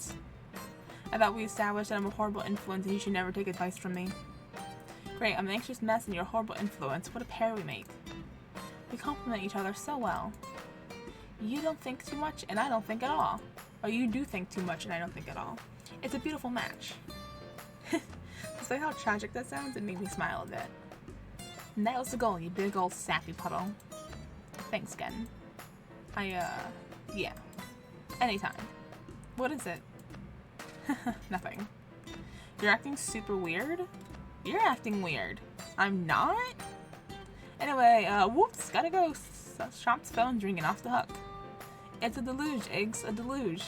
[SPEAKER 1] I thought we established that I'm a horrible influence and you should never take advice from me. Great, I'm an anxious mess and you're a horrible influence. What a pair we make. We complement each other so well. You don't think too much and I don't think at all. Or you do think too much and I don't think at all. It's a beautiful match. Despite how tragic that sounds, it made me smile a bit. And that was the goal, you big old sappy puddle. Thanks, Gen. Yeah. Anytime. What is it? Nothing. You're acting super weird? You're acting weird. I'm not? Anyway, whoops, gotta go. Shop's phone's ringing off the hook. It's a deluge, Eggs, a deluge.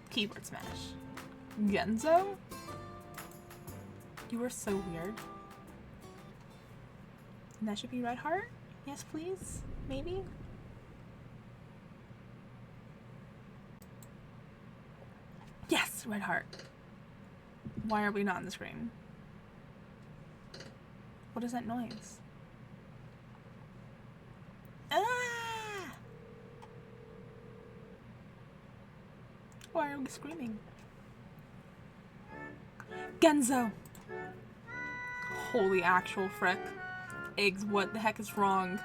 [SPEAKER 1] Keyboard smash. Genzou? You were so weird. And that should be red heart? Yes, please? Maybe? Yes, red heart. Why are we not on the screen? What is that noise? Ah! Why are we screaming? Genzou! Holy actual frick. Eggs, what the heck is wrong?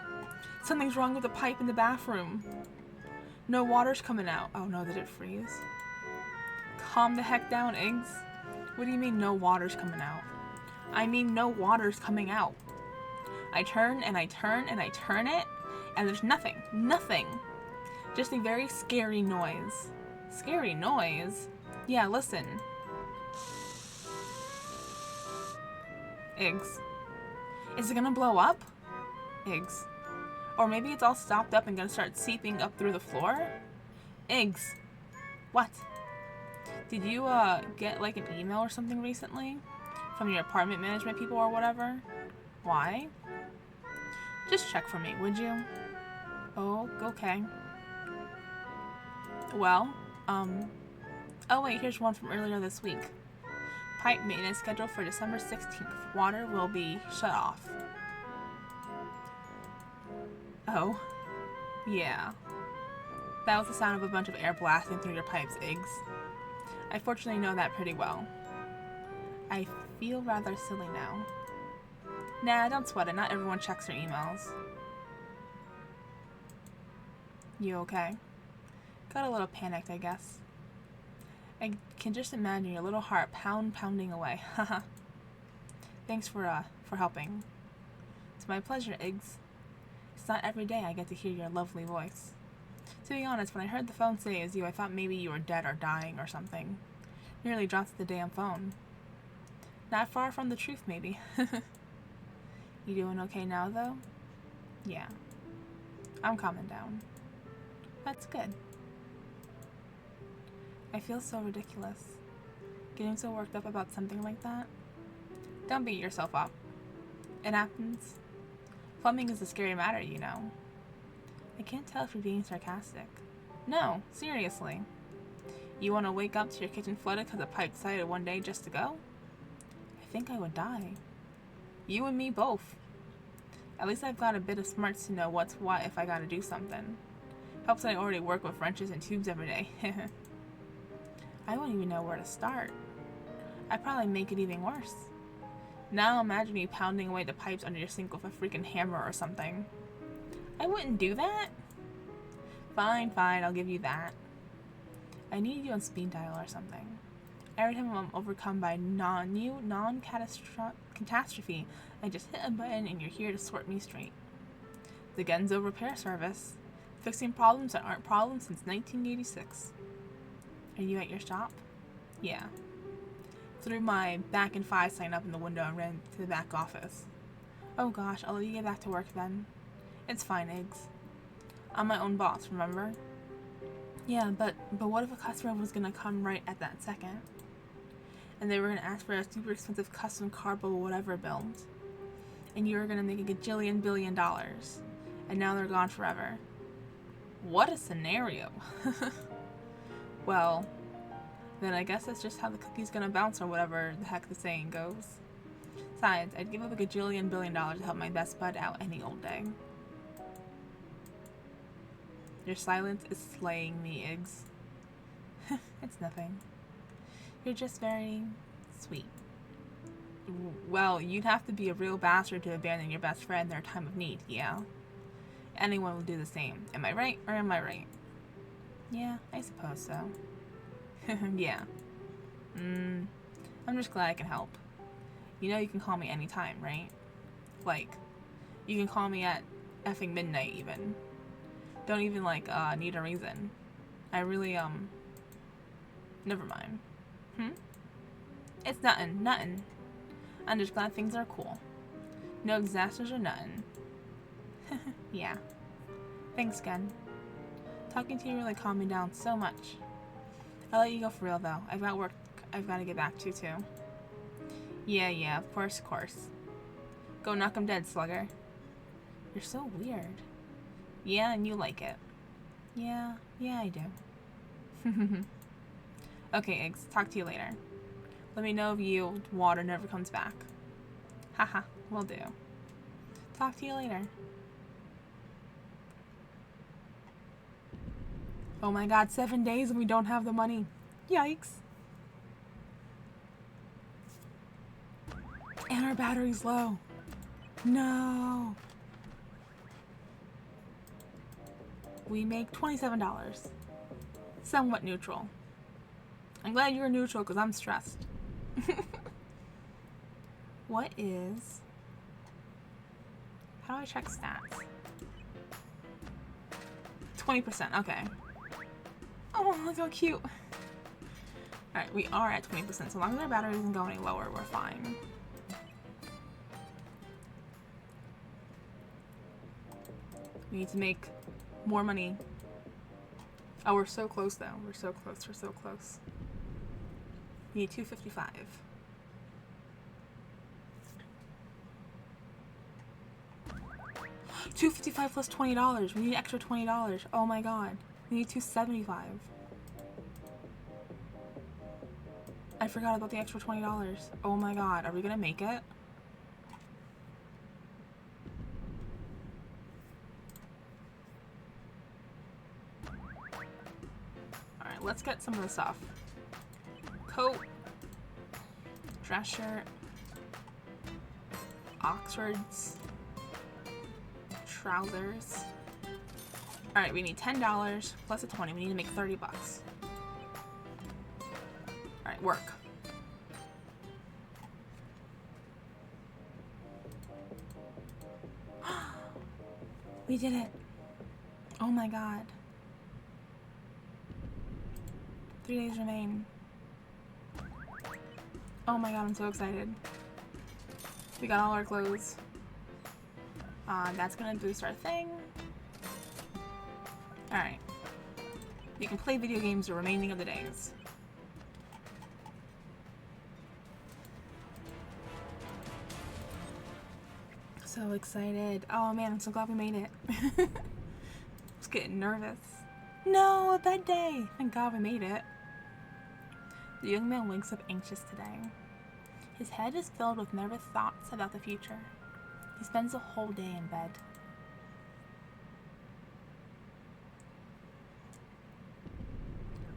[SPEAKER 1] Something's wrong with the pipe in the bathroom. No water's coming out. Oh no, did it freeze? Calm the heck down, Eggs. What do you mean no water's coming out? I mean no water's coming out. I turn and I turn and I turn it, and there's nothing. Nothing. Just a very scary noise. Scary noise? Yeah, listen. Eggs. Is it gonna blow up? Eggs. Or maybe it's all stopped up and gonna start seeping up through the floor? Eggs. What? Did you, get, like, an email or something recently? From your apartment management people or whatever? Why? Just check for me, would you? Oh, okay. Well, oh wait, here's one from earlier this week. Pipe maintenance scheduled for December 16th. Water will be shut off. Oh. Yeah. That was the sound of a bunch of air blasting through your pipes, Eggs. I fortunately know that pretty well. I feel rather silly now. Nah, don't sweat it. Not everyone checks their emails. You okay? Got a little panicked, I guess. I can just imagine your little heart pounding away. Haha. Thanks for helping. It's my pleasure, Eggs. It's not every day I get to hear your lovely voice. To be honest, when I heard the phone say it was you, I thought maybe you were dead or dying or something. Nearly dropped the damn phone. Not far from the truth, maybe. You doing okay now, though? Yeah. I'm calming down. That's good. I feel so ridiculous. Getting so worked up about something like that. Don't beat yourself up. It happens. Plumbing is a scary matter, you know. I can't tell if you're being sarcastic. No, seriously. You want to wake up to your kitchen flooded because a pipe decided one day just to go? I think I would die. You and me both. At least I've got a bit of smarts to know what's what if I gotta do something. Helps that I already work with wrenches and tubes every day. I wouldn't even know where to start. I'd probably make it even worse. Now imagine you pounding away the pipes under your sink with a freaking hammer or something. I wouldn't do that. Fine, I'll give you that. I need you on speed dial or something. Every time I'm overcome by non-catastrophe, I just hit a button and you're here to sort me straight. The Genzou repair service. Fixing problems that aren't problems since 1986. Are you at your shop? Yeah. Threw my back and 5 sign up in the window and ran to the back office. Oh gosh, I'll let you get back to work then. It's fine, Eggs. I'm my own boss, remember? Yeah, but what if a customer was gonna come right at that second? And they were gonna ask for a super expensive custom cardboard whatever build. And you were gonna make a gajillion billion dollars. And now they're gone forever. What a scenario. Well, then I guess that's just how the cookie's gonna bounce or whatever the heck the saying goes. Besides, I'd give up a gajillion billion dollars to help my best bud out any old day. Your silence is slaying me, Iggs. It's nothing. You're just very sweet. Well, you'd have to be a real bastard to abandon your best friend in their time of need, yeah? Anyone will do the same. Am I right or am I right? Yeah, I suppose so. Yeah. I'm just glad I can help. You know you can call me anytime, right? Like, you can call me at effing midnight even. Don't even, like, need a reason. I really, never mind. It's nothing. I'm just glad things are cool. No disasters or nothing. Yeah. Thanks, Ken. Talking to you really calmed me down so much. I'll let you go for real, though. I've got work I've got to get back to, too. Yeah, of course. Go knock 'em dead, slugger. You're so weird. Yeah, and you like it. Yeah, I do. Okay, Eggs. Talk to you later. Let me know if you water never comes back. Haha, will do. Talk to you later. Oh my god, 7 days and we don't have the money. Yikes. And our battery's low. No. We make $27. Somewhat neutral. I'm glad you're neutral because I'm stressed. What is... How do I check stats? 20%, okay. Oh, look how cute. Alright, we are at 20%. So long as our battery doesn't go any lower, we're fine. We need to make more money. Oh, we're so close though. We're so close. We need 255. $255 plus $20. We need extra $20. Oh my god. We need 275. I forgot about the extra $20. Oh my god. Are we gonna make it? Alright, let's get some of the stuff. Coat. Dress shirt. Oxfords. Trousers. Alright, we need $10 plus a 20. We need to make 30 bucks. Alright, work. We did it. Oh my god. 3 days remain. Oh my god, I'm so excited. We got all our clothes. That's gonna boost our thing. Alright. We can play video games the remaining of the days. so excited. Oh man, I'm so glad we made it. I was getting nervous. No, a bed day! Thank God we made it. The young man wakes up anxious today. His head is filled with nervous thoughts about the future. He spends the whole day in bed.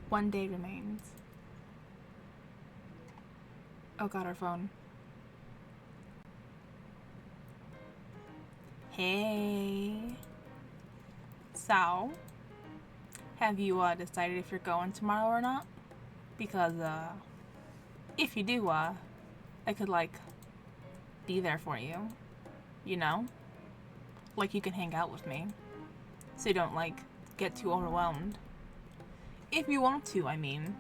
[SPEAKER 1] One day remains. Oh God, our phone. Hey. So, have you decided if you're going tomorrow or not? Because if you do, I could be there for you. You know? Like you can hang out with me. So you don't get too overwhelmed. If you want to, I mean.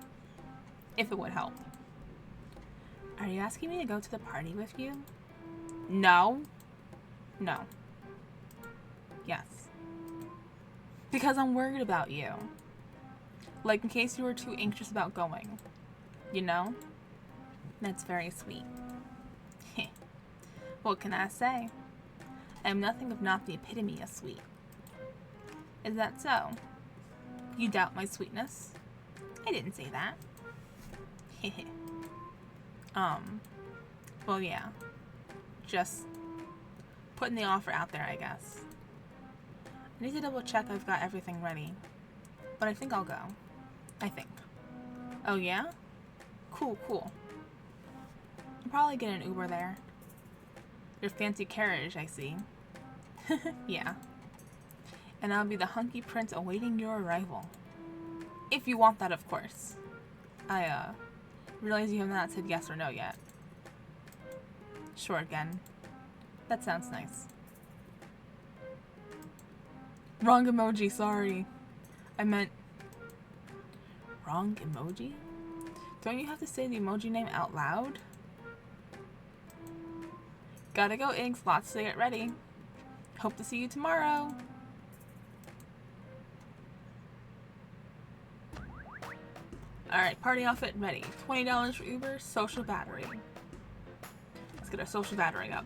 [SPEAKER 1] If it would help. Are you asking me to go to the party with you? No. No. Yes. Because I'm worried about you. Like in case you were too anxious about going. You know? That's very sweet. What can I say? I am nothing if not the epitome of sweet. Is that so? You doubt my sweetness? I didn't say that. Well, yeah. Just putting the offer out there, I guess. I need to double check I've got everything ready. But I think I'll go. I think. Oh, yeah? Cool, cool. I'll probably get an Uber there. Your fancy carriage, I see. Yeah. And I'll be the hunky prince awaiting your arrival. If you want that, of course. I, realize you have not said yes or no yet. Sure, again. That sounds nice. Wrong emoji, sorry. I meant... Wrong emoji? Don't you have to say the emoji name out loud? Gotta go, Iggs. Lots to get ready. Hope to see you tomorrow. Alright, party outfit ready. $20 for Uber, social battery. Let's get our social battery up.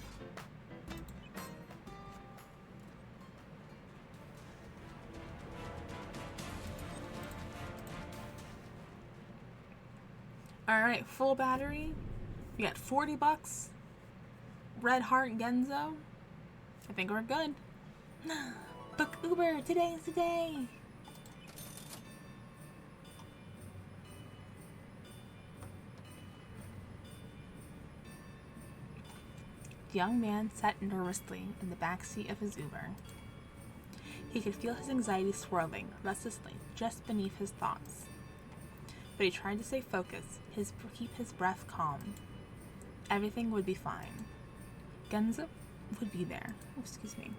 [SPEAKER 1] Alright, full battery. We got 40 bucks. Red Heart Genzou. I think we're good. Book Uber. Today's the day. The young man sat nervously in the back seat of his Uber. He could feel his anxiety swirling restlessly just beneath his thoughts. But he tried to stay focused, keep his breath calm. Everything would be fine. Genzou would be there. Oh, excuse me.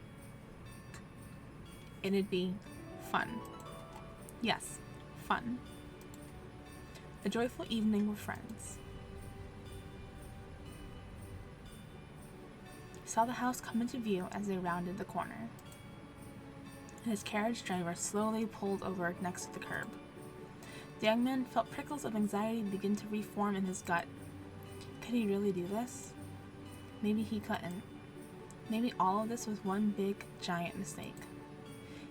[SPEAKER 1] It'd be fun. Yes, fun. A joyful evening with friends. He saw the house come into view as they rounded the corner. And his carriage driver slowly pulled over next to the curb. The young man felt prickles of anxiety begin to reform in his gut. Could he really do this? Maybe he couldn't. Maybe all of this was one big, giant mistake.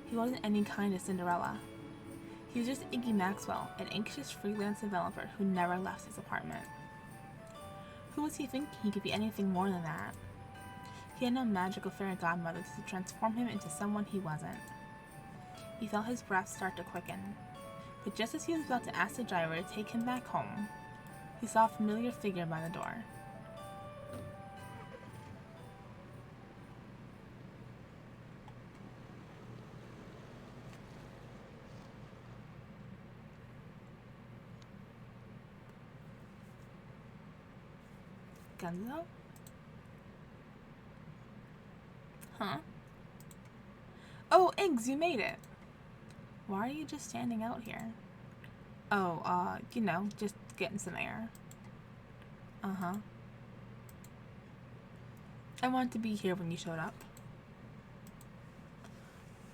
[SPEAKER 1] He wasn't any kind of Cinderella. He was just Iggy Maxwell, an anxious freelance developer who never left his apartment. Who was he thinking he could be anything more than that? He had no magical fairy godmother to transform him into someone he wasn't. He felt his breath start to quicken. But just as he was about to ask the driver to take him back home, he saw a familiar figure by the door. Genzou? Huh? Oh, Iggs, you made it! Why are you just standing out here? Oh, just getting some air. Uh-huh. I wanted to be here when you showed up.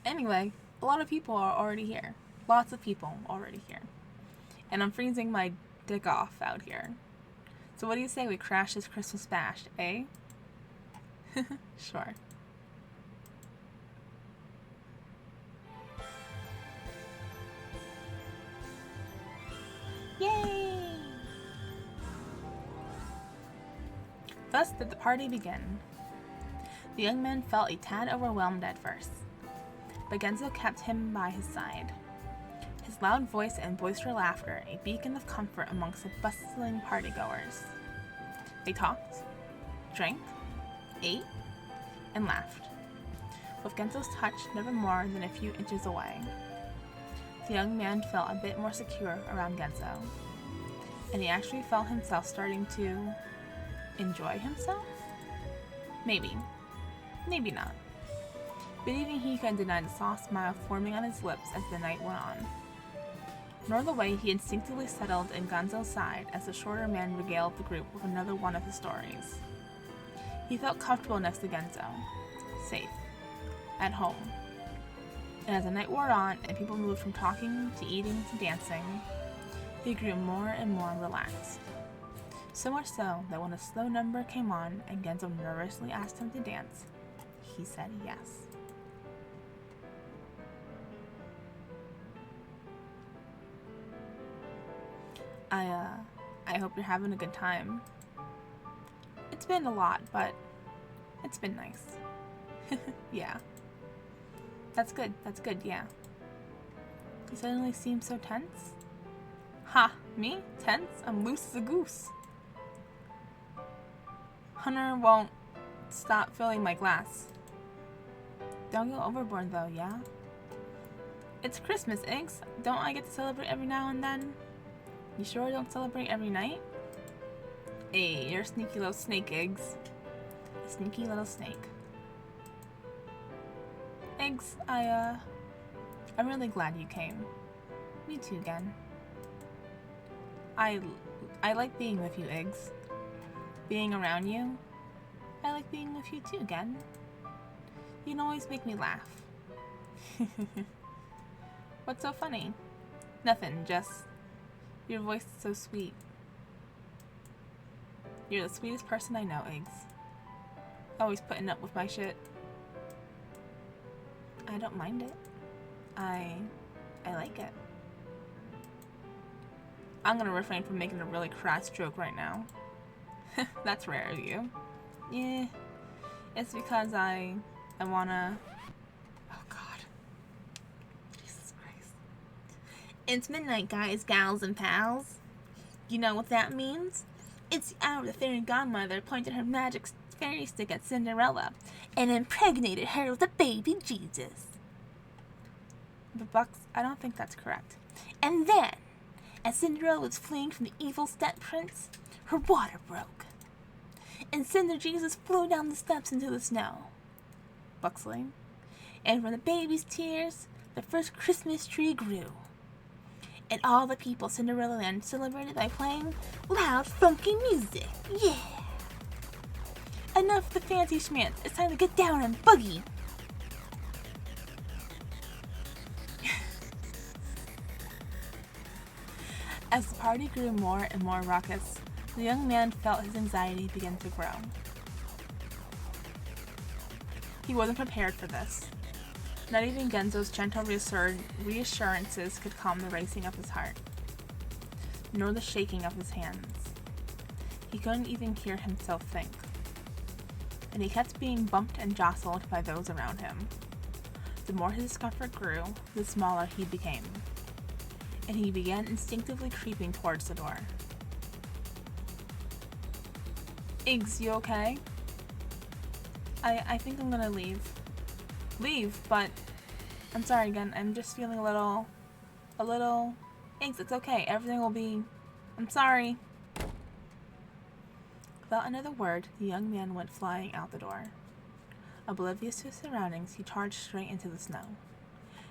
[SPEAKER 1] Anyway, a lot of people are already here. Lots of people already here. And I'm freezing my dick off out here. So what do you say we crash this Christmas bash, eh? Sure. Yay! Thus did the party begin. The young man felt a tad overwhelmed at first, but Genzou kept him by his side. His loud voice and boisterous laughter a beacon of comfort amongst the bustling partygoers. They talked, drank, ate, and laughed, with Genzou's touch never more than a few inches away. The young man felt a bit more secure around Genzou, and he actually felt himself starting to enjoy himself? Maybe. Maybe not. But even he couldn't deny the soft smile forming on his lips as the night went on, nor the way he instinctively settled in Genzou's side as the shorter man regaled the group with another one of his stories. He felt comfortable next to Genzou, safe, at home. And as the night wore on and people moved from talking to eating to dancing, he grew more and more relaxed. So much so that when a slow number came on and Genzou nervously asked him to dance, he said yes. I hope you're having a good time. It's been a lot, but it's been nice. Yeah. That's good, yeah. You suddenly seem so tense. Ha, me? Tense? I'm loose as a goose. Hunter won't stop filling my glass. Don't go overboard though, yeah? It's Christmas, Eggs. Don't I get to celebrate every now and then? You sure I don't celebrate every night? Hey, you're a sneaky little snake, Eggs. A sneaky little snake. Eggs, I'm really glad you came. Me too, Gen. I like being with you, Eggs. Being around you. I like being with you too, Gen. You can always make me laugh. What's so funny? Nothing, just your voice is so sweet. You're the sweetest person I know, Eggs. Always putting up with my shit. I don't mind it. I like it. I'm gonna refrain from making a really crass joke right now. That's rare of you. Yeah, it's because I wanna... Oh god. Jesus Christ. It's midnight, guys, gals, and pals. You know what that means? It's the hour the fairy godmother pointed her magic fairy stick at Cinderella and impregnated her with a baby Jesus. But Bucks, I don't think that's correct. And then, as Cinderella was fleeing from the evil step prince, her water broke, and Cinder Jesus flew down the steps into the snow. Buxley. And from the baby's tears, the first Christmas tree grew. And all the people Cinderella Land celebrated by playing loud, funky music. Yeah! Enough of the fancy schmance. It's time to get down and boogie. As the party grew more and more raucous, the young man felt his anxiety begin to grow. He wasn't prepared for this. Not even Genzou's gentle reassurances could calm the racing of his heart, nor the shaking of his hands. He couldn't even hear himself think. And he kept being bumped and jostled by those around him. The more his discomfort grew, the smaller he became, and he began instinctively creeping towards the door. Iggs, you okay? I think I'm gonna leave. Leave, but I'm sorry again, I'm just feeling a little... Iggs, it's okay, everything will be... I'm sorry. Without another word, the young man went flying out the door. Oblivious to his surroundings, he charged straight into the snow,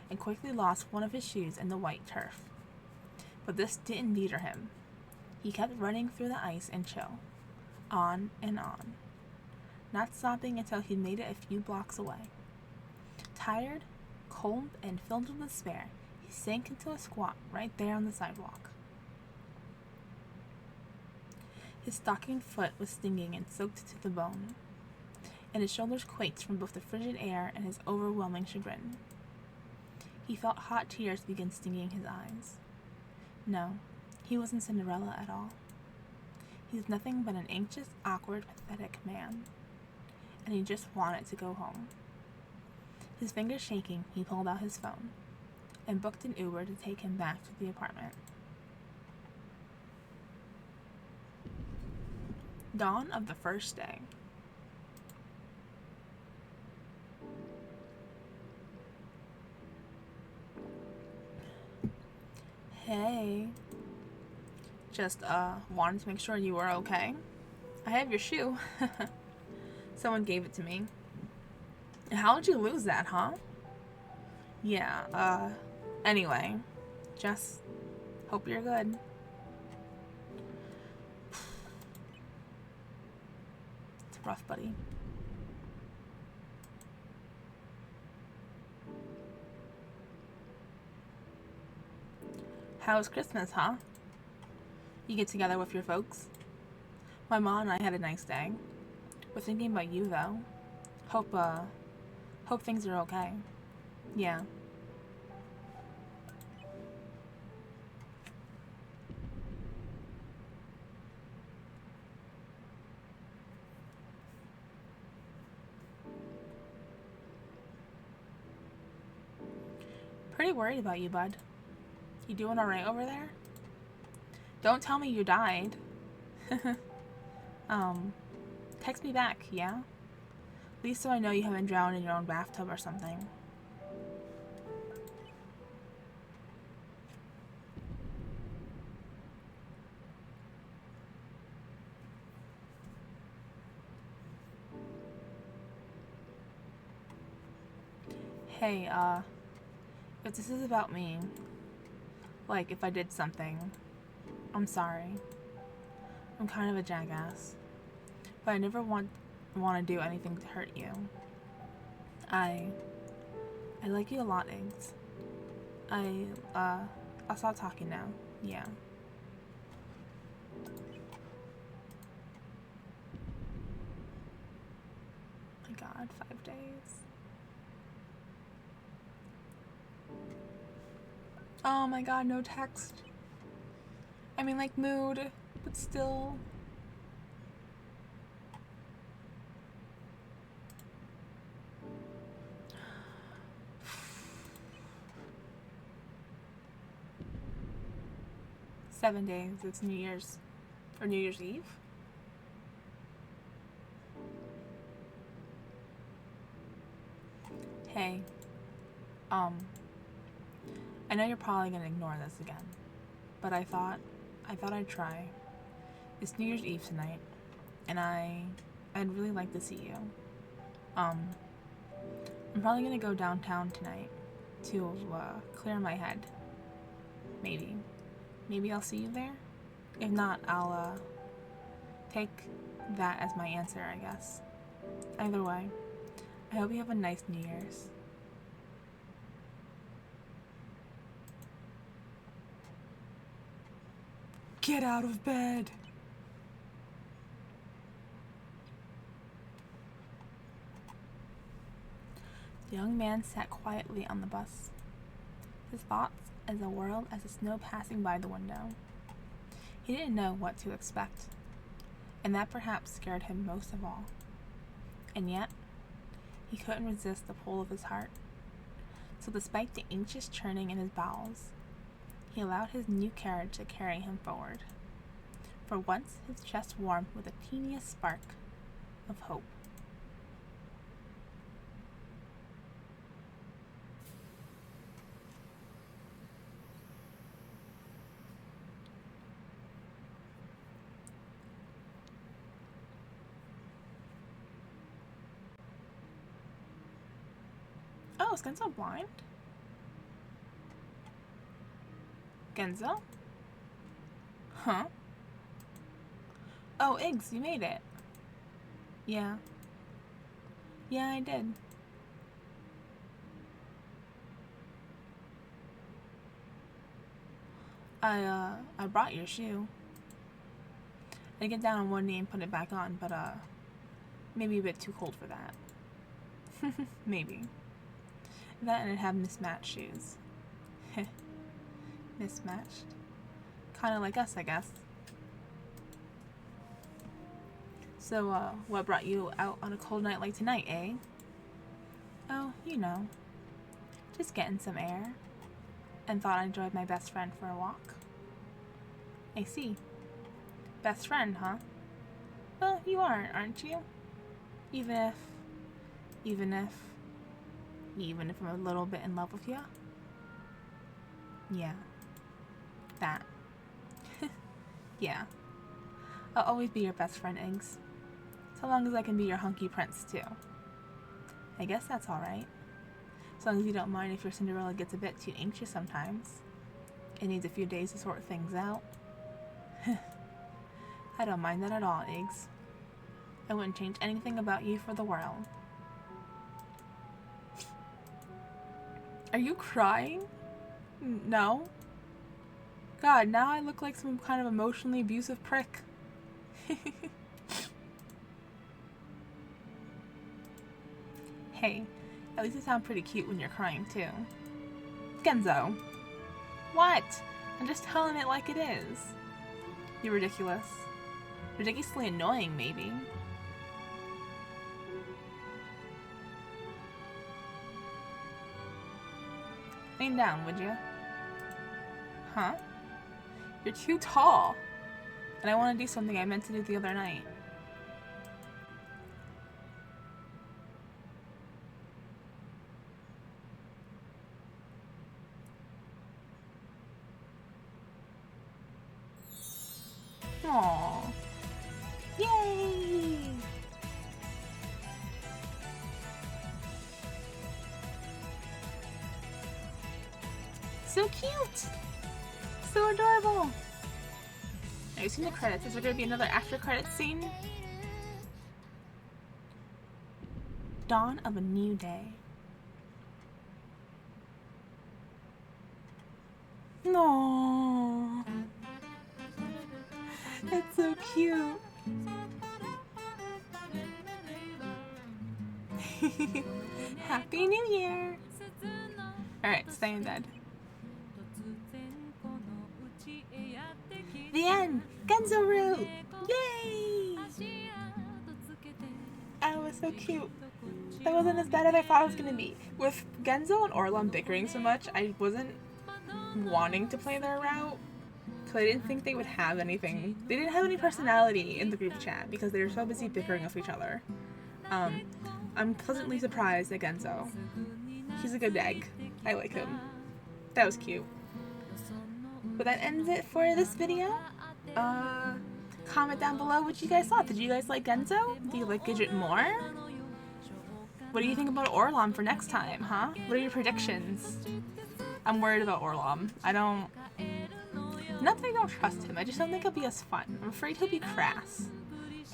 [SPEAKER 1] and quickly lost one of his shoes in the white turf. But this didn't deter him. He kept running through the ice and chill, on and on, not stopping until he made it a few blocks away. Tired, cold, and filled with despair, he sank into a squat right there on the sidewalk. His stockinged foot was stinging and soaked to the bone, and his shoulders quaked from both the frigid air and his overwhelming chagrin. He felt hot tears begin stinging his eyes. No, He wasn't Cinderella at all. He's nothing but an anxious, awkward, pathetic man. And he just wanted to go home. His fingers shaking, he pulled out his phone and booked an Uber to take him back to the apartment. Dawn of the first day. Hey. Just, wanted to make sure you were okay. I have your shoe. Someone gave it to me. How'd you lose that, huh? Yeah, anyway. Just hope you're good. It's rough, buddy. How was Christmas, huh? You get together with your folks? My mom and I had a nice day. We're thinking about you, though. Hope things are okay. Yeah. Pretty worried about you, bud. You doing alright over there? Don't tell me you died. Text me back, yeah? At least so I know you haven't drowned in your own bathtub or something. Hey, if this is about me, like if I did something, I'm sorry. I'm kind of a jackass. But I never want to do anything to hurt you. I like you a lot, Eggs. I'll stop talking now. Yeah. My God, 5 days. Oh my God, no text. I mean, like, mood, but still. Seven days. It's New Year's. Or New Year's Eve? Hey. I know you're probably gonna ignore this again. But I thought I'd try. It's New Year's Eve tonight. And I'd really like to see you. I'm probably gonna go downtown tonight to clear my head. Maybe I'll see you there. If not, I'll take that as my answer, I guess. Either way, I hope you have a nice New Year's. Get out of bed! The young man sat quietly on the bus, his thoughts as whirled as the snow passing by the window. He didn't know what to expect, and that perhaps scared him most of all. And yet, he couldn't resist the pull of his heart. So despite the anxious churning in his bowels, he allowed his new carriage to carry him forward. For once, his chest warmed with the teeniest spark of hope. Oh, is Genzou blind? Genzou? Huh? Oh, Iggs, you made it. Yeah. Yeah, I did. I brought your shoe. I get down on one knee and put it back on, but, maybe a bit too cold for that. Maybe. That and it had mismatched shoes. Mismatched? Kinda like us, I guess. So, what brought you out on a cold night like tonight, eh? Oh, you know. Just getting some air. And thought I'd join my best friend for a walk. I see. Best friend, huh? Well, you aren't you? Even if I'm a little bit in love with you? Yeah. That. Yeah. I'll always be your best friend, Eggs. So long as I can be your hunky prince, too. I guess that's alright. As long as you don't mind if your Cinderella gets a bit too anxious sometimes. It needs a few days to sort things out. I don't mind that at all, Eggs. I wouldn't change anything about you for the world. Are you crying? No? God, now I look like some kind of emotionally abusive prick. Hey, at least you sound pretty cute when you're crying, too. Genzou. What? I'm just telling it like it is. You're ridiculous. Ridiculously annoying, maybe. Lean down, would you? Huh? You're too tall. And I want to do something I meant to do the other night. Aww. Yay! So cute! So adorable! Have you seen the credits? Is there going to be another after credits scene? Dawn of a new day. No. That's so cute. Happy New Year! Alright, stay in bed. The end! Genzou route! Yay! That was so cute. That wasn't as bad as I thought it was gonna be. With Genzou and Orlam bickering so much, I wasn't wanting to play their route. Because I didn't think they would have anything. They didn't have any personality in the group chat because they were so busy bickering with each other. I'm pleasantly surprised at Genzou. He's a good egg. I like him. That was cute. But that ends it for this video. Comment down below what you guys thought. Did you guys like Genzou? Do you like Gidget more? What do you think about Orlam for next time, huh? What are your predictions? I'm worried about Orlam. Not that I don't trust him, I just don't think he'll be as fun. I'm afraid he'll be crass.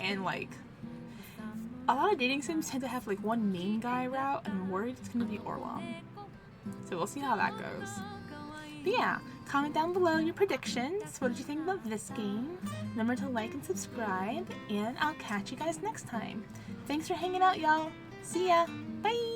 [SPEAKER 1] And like, a lot of dating sims tend to have like one main guy route, and I'm worried it's gonna be Orlam. So we'll see how that goes. But yeah, comment down below your predictions. What did you think about this game? Remember to like and subscribe, and I'll catch you guys next time. Thanks for hanging out, y'all. See ya. Bye!